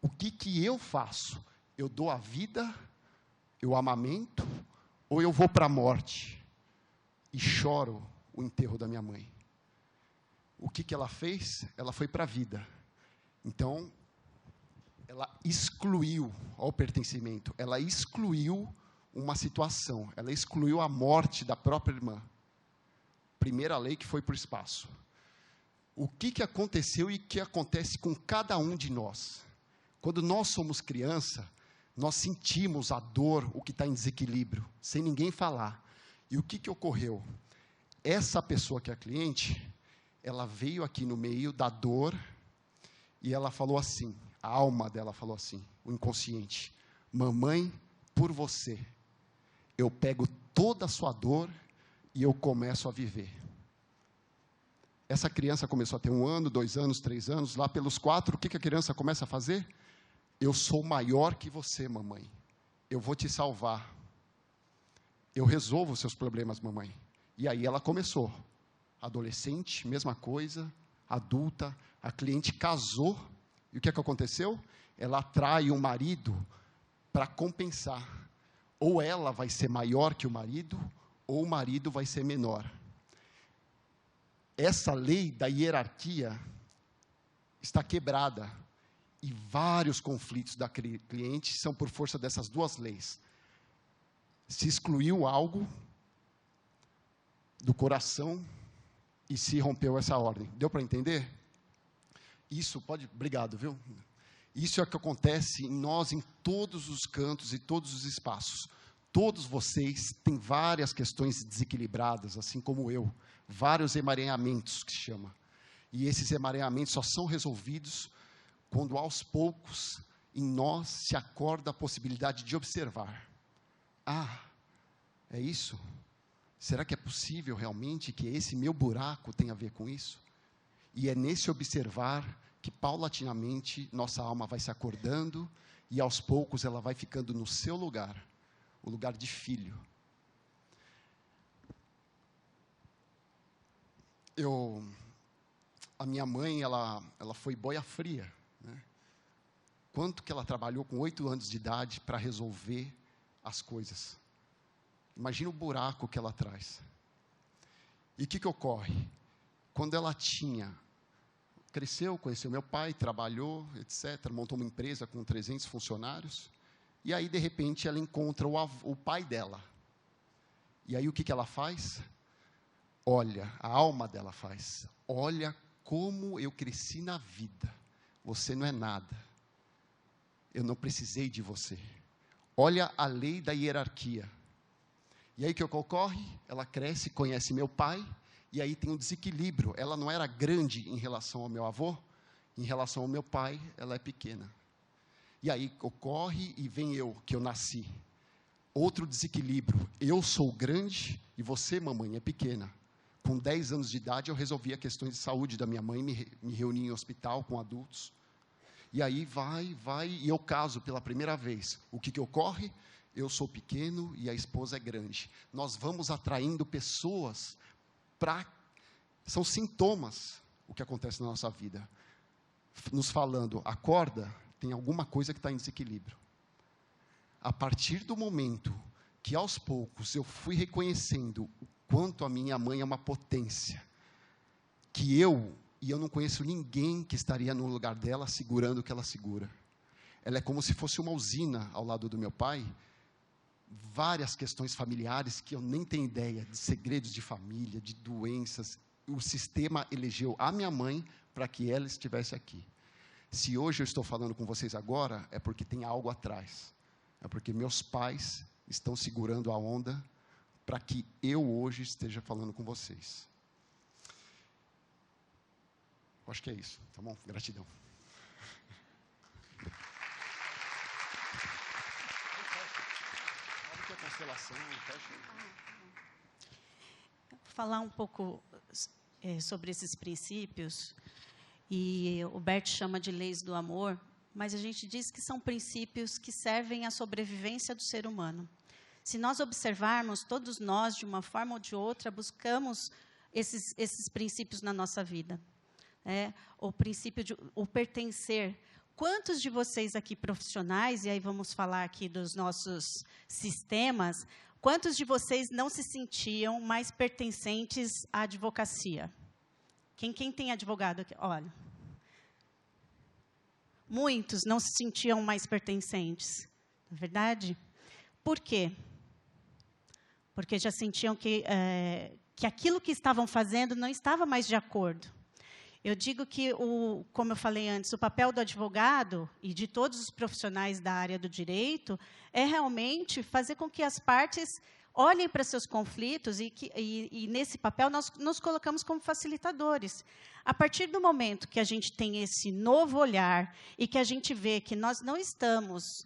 O que eu faço? Eu dou a vida, eu amamento, ou eu vou para a morte e choro o enterro da minha mãe? O que ela fez? Ela foi para a vida. Então, ela excluiu o pertencimento, ela excluiu uma situação, ela excluiu a morte da própria irmã. Primeira lei que foi para o espaço. O que aconteceu e que acontece com cada um de nós? Quando nós somos criança, nós sentimos a dor, o que está em desequilíbrio, sem ninguém falar. E o que ocorreu? Essa pessoa que é a cliente, ela veio aqui no meio da dor e ela falou assim, a alma dela falou assim, o inconsciente: mamãe, por você, eu pego toda a sua dor e eu começo a viver. Essa criança começou a ter 1 ano, 2 anos, 3 anos, lá pelos 4, o que a criança começa a fazer? Eu sou maior que você, mamãe. Eu vou te salvar. Eu resolvo os seus problemas, mamãe. E aí ela começou. Adolescente, mesma coisa. Adulta, a cliente casou. E o que aconteceu? Ela atrai o marido para compensar. Ou ela vai ser maior que o marido, ou o marido vai ser menor. Essa lei da hierarquia está quebrada. E vários conflitos da cliente são por força dessas 2 leis. Se excluiu algo do coração e se rompeu essa ordem. Deu para entender? Isso pode... Obrigado, viu? Isso é o que acontece em nós, em todos os cantos e todos os espaços. Todos vocês têm várias questões desequilibradas, assim como eu. Vários emaranhamentos, que se chama. E esses emaranhamentos só são resolvidos quando, aos poucos, em nós se acorda a possibilidade de observar. Ah, é isso? Será que é possível realmente que esse meu buraco tenha a ver com isso? E é nesse observar que, paulatinamente, nossa alma vai se acordando e, aos poucos, ela vai ficando no seu lugar, o lugar de filho. A minha mãe, ela foi boia fria, né? quanto que ela trabalhou com 8 anos de idade para resolver as coisas. Imagina o buraco que ela traz. E o que ocorre? Quando ela cresceu, conheceu meu pai, trabalhou, etc., montou uma empresa com 300 funcionários, e aí, de repente, ela encontra o pai dela. E aí, o que ela faz? Olha, a alma dela faz. Olha como eu cresci na vida. Você não é nada. Eu não precisei de você. Olha a lei da hierarquia. E aí, o que ocorre? Ela cresce, conhece meu pai, e aí tem um desequilíbrio. Ela não era grande em relação ao meu avô, em relação ao meu pai, ela é pequena. E aí ocorre e vem eu, que eu nasci. Outro desequilíbrio. Eu sou grande e você, mamãe, é pequena. Com 10 anos de idade, eu resolvia questões de saúde da minha mãe, me reuni em hospital com adultos. E aí vai, e eu caso pela primeira vez. O que ocorre? Eu sou pequeno e a esposa é grande. Nós vamos atraindo pessoas são sintomas o que acontece na nossa vida. Nos falando, acorda, tem alguma coisa que está em desequilíbrio. A partir do momento que, aos poucos, eu fui reconhecendo o quanto a minha mãe é uma potência, e eu não conheço ninguém que estaria no lugar dela segurando o que ela segura. Ela é como se fosse uma usina ao lado do meu pai, várias questões familiares que eu nem tenho ideia, de segredos de família, de doenças. O sistema elegeu a minha mãe para que ela estivesse aqui. Se hoje eu estou falando com vocês agora, é porque tem algo atrás. É porque meus pais estão segurando a onda para que eu hoje esteja falando com vocês. Eu acho que é isso, tá bom? Gratidão. Falar um pouco sobre esses princípios, e o Bert chama de leis do amor, mas a gente diz que são princípios que servem à sobrevivência do ser humano. Se nós observarmos, todos nós, de uma forma ou de outra, buscamos esses princípios na nossa vida. O princípio de o pertencer. Quantos de vocês aqui profissionais, e aí vamos falar aqui dos nossos sistemas, quantos de vocês não se sentiam mais pertencentes à advocacia? Quem tem advogado aqui? Olha. Muitos não se sentiam mais pertencentes. Não é verdade? Por quê? Porque já sentiam que aquilo que estavam fazendo não estava mais de acordo. Eu digo que, como eu falei antes, o papel do advogado e de todos os profissionais da área do direito é realmente fazer com que as partes olhem para seus conflitos e nesse papel, nós nos colocamos como facilitadores. A partir do momento que a gente tem esse novo olhar e que a gente vê que nós não estamos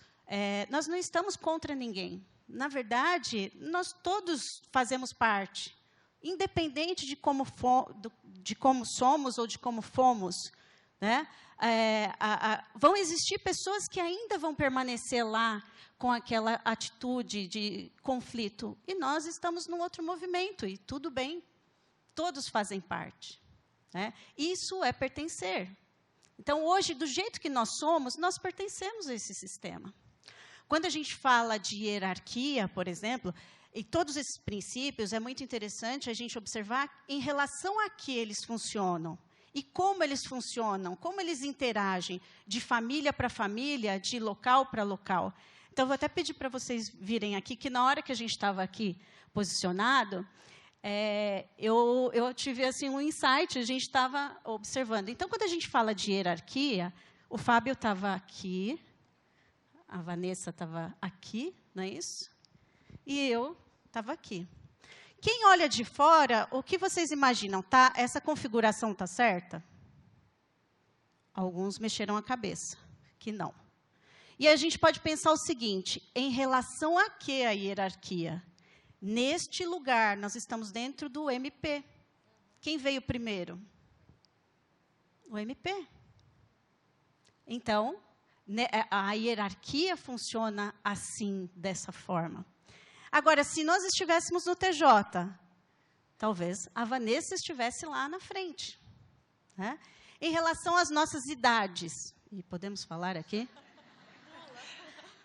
contra ninguém. Na verdade, nós todos fazemos parte, independente de como somos ou de como fomos. Né? Vão existir pessoas que ainda vão permanecer lá com aquela atitude de conflito. E nós estamos num outro movimento, e tudo bem, todos fazem parte. Né? Isso é pertencer. Então, hoje, do jeito que nós somos, nós pertencemos a esse sistema. Quando a gente fala de hierarquia, por exemplo, e todos esses princípios, é muito interessante a gente observar em relação a que eles funcionam. E como eles funcionam, como eles interagem de família para família, de local para local. Então, eu vou até pedir para vocês virem aqui, que na hora que a gente estava aqui posicionado, eu tive assim, um insight, a gente estava observando. Então, quando a gente fala de hierarquia, o Fábio estava aqui, a Vanessa estava aqui, não é isso? E eu estava aqui. Quem olha de fora, o que vocês imaginam? Essa configuração está certa? Alguns mexeram a cabeça, que não. E a gente pode pensar o seguinte, em relação a que a hierarquia? Neste lugar, nós estamos dentro do MP. Quem veio primeiro? O MP. Então, a hierarquia funciona assim, dessa forma. Agora, se nós estivéssemos no TJ, talvez a Vanessa estivesse lá na frente. Né? Em relação às nossas idades, e podemos falar aqui?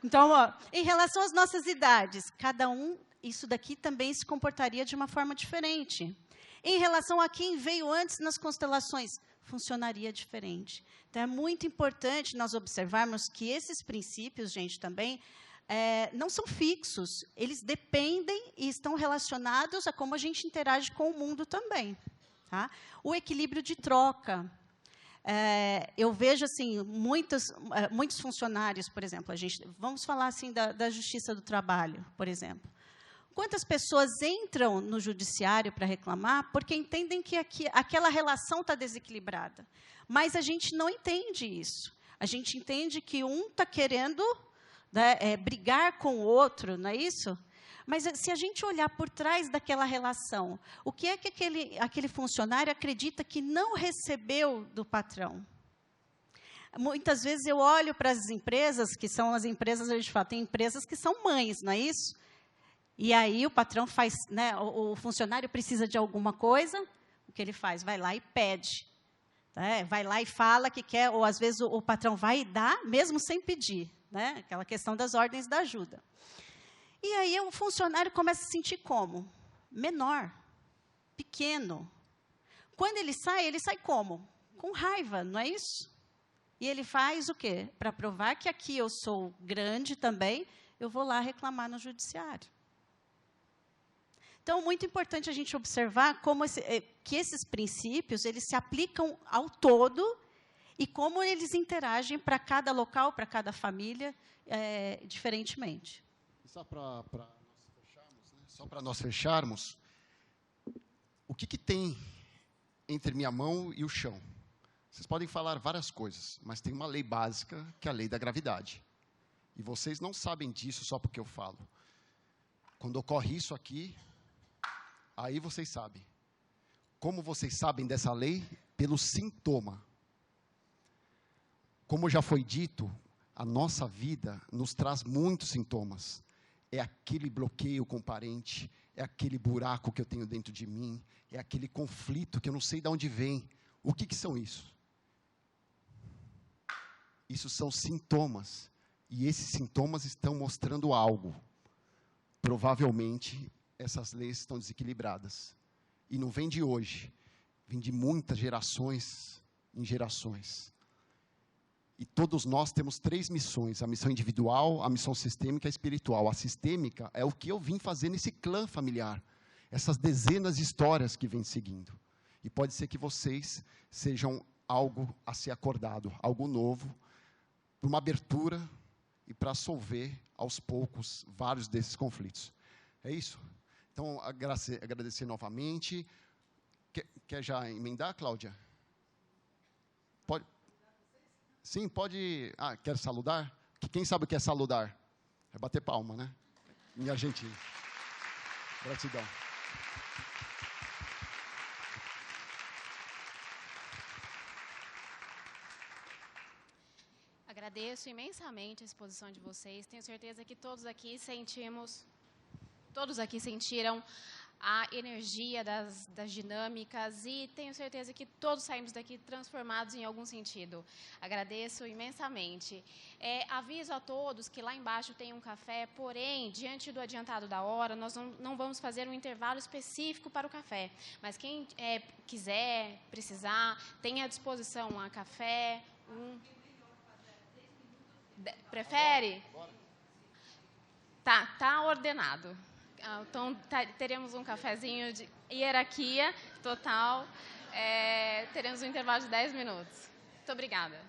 Então, ó, em relação às nossas idades, cada um, isso daqui também se comportaria de uma forma diferente. Em relação a quem veio antes nas constelações, funcionaria diferente. Então, é muito importante nós observarmos que esses princípios, gente, também, não são fixos. Eles dependem e estão relacionados a como a gente interage com o mundo também. Tá? O equilíbrio de troca. Eu vejo assim, muitos funcionários, por exemplo, vamos falar assim da Justiça do Trabalho, por exemplo. Quantas pessoas entram no judiciário para reclamar porque entendem que aquela relação está desequilibrada. Mas a gente não entende isso. A gente entende que um está querendo, né, brigar com o outro, não é isso? Mas se a gente olhar por trás daquela relação, o que é que aquele funcionário acredita que não recebeu do patrão? Muitas vezes eu olho para as empresas, que são as empresas, a gente fala, tem empresas que são mães, não é isso? E aí o patrão faz, né, o funcionário precisa de alguma coisa, o que ele faz? Vai lá e pede. Né? Vai lá e fala que quer, ou às vezes o patrão vai e dá, mesmo sem pedir. Né? Aquela questão das ordens da ajuda. E aí o funcionário começa a se sentir como? Menor, pequeno. Quando ele sai como? Com raiva, não é isso? E ele faz o quê? Para provar que aqui eu sou grande também, eu vou lá reclamar no judiciário. Então, muito importante a gente observar como que esses princípios eles se aplicam ao todo e como eles interagem para cada local, para cada família, diferentemente. Só para nós fecharmos, o que tem entre minha mão e o chão? Vocês podem falar várias coisas, mas tem uma lei básica, que é a lei da gravidade. E vocês não sabem disso só porque eu falo. Quando ocorre isso aqui, aí vocês sabem. Como vocês sabem dessa lei? Pelo sintoma. Como já foi dito, a nossa vida nos traz muitos sintomas. É aquele bloqueio com o parente, é aquele buraco que eu tenho dentro de mim, é aquele conflito que eu não sei de onde vem. O que são isso? Isso são sintomas. E esses sintomas estão mostrando algo. Provavelmente, essas leis estão desequilibradas. E não vem de hoje, vem de muitas gerações em gerações. E todos nós temos 3 missões, a missão individual, a missão sistêmica e a espiritual. A sistêmica é o que eu vim fazer nesse clã familiar, essas dezenas de histórias que vem seguindo. E pode ser que vocês sejam algo a ser acordado, algo novo, para uma abertura e para solver, aos poucos, vários desses conflitos. É isso? Então, agradecer novamente. Quer já emendar, Cláudia? Pode? Sim, pode. Quer saludar? Quem sabe o que é saludar? É bater palma, né? Em argentino. Gratidão. Agradeço imensamente a exposição de vocês. Tenho certeza que todos aqui sentiram a energia das dinâmicas e tenho certeza que todos saímos daqui transformados em algum sentido. Agradeço imensamente. Aviso a todos que lá embaixo tem um café, porém, diante do adiantado da hora, nós não vamos fazer um intervalo específico para o café. Mas quem quiser, precisar, tem à disposição um café. Prefere? Tá ordenado. Então, teremos um cafezinho de hierarquia total. Teremos um intervalo de 10 minutos. Muito obrigada.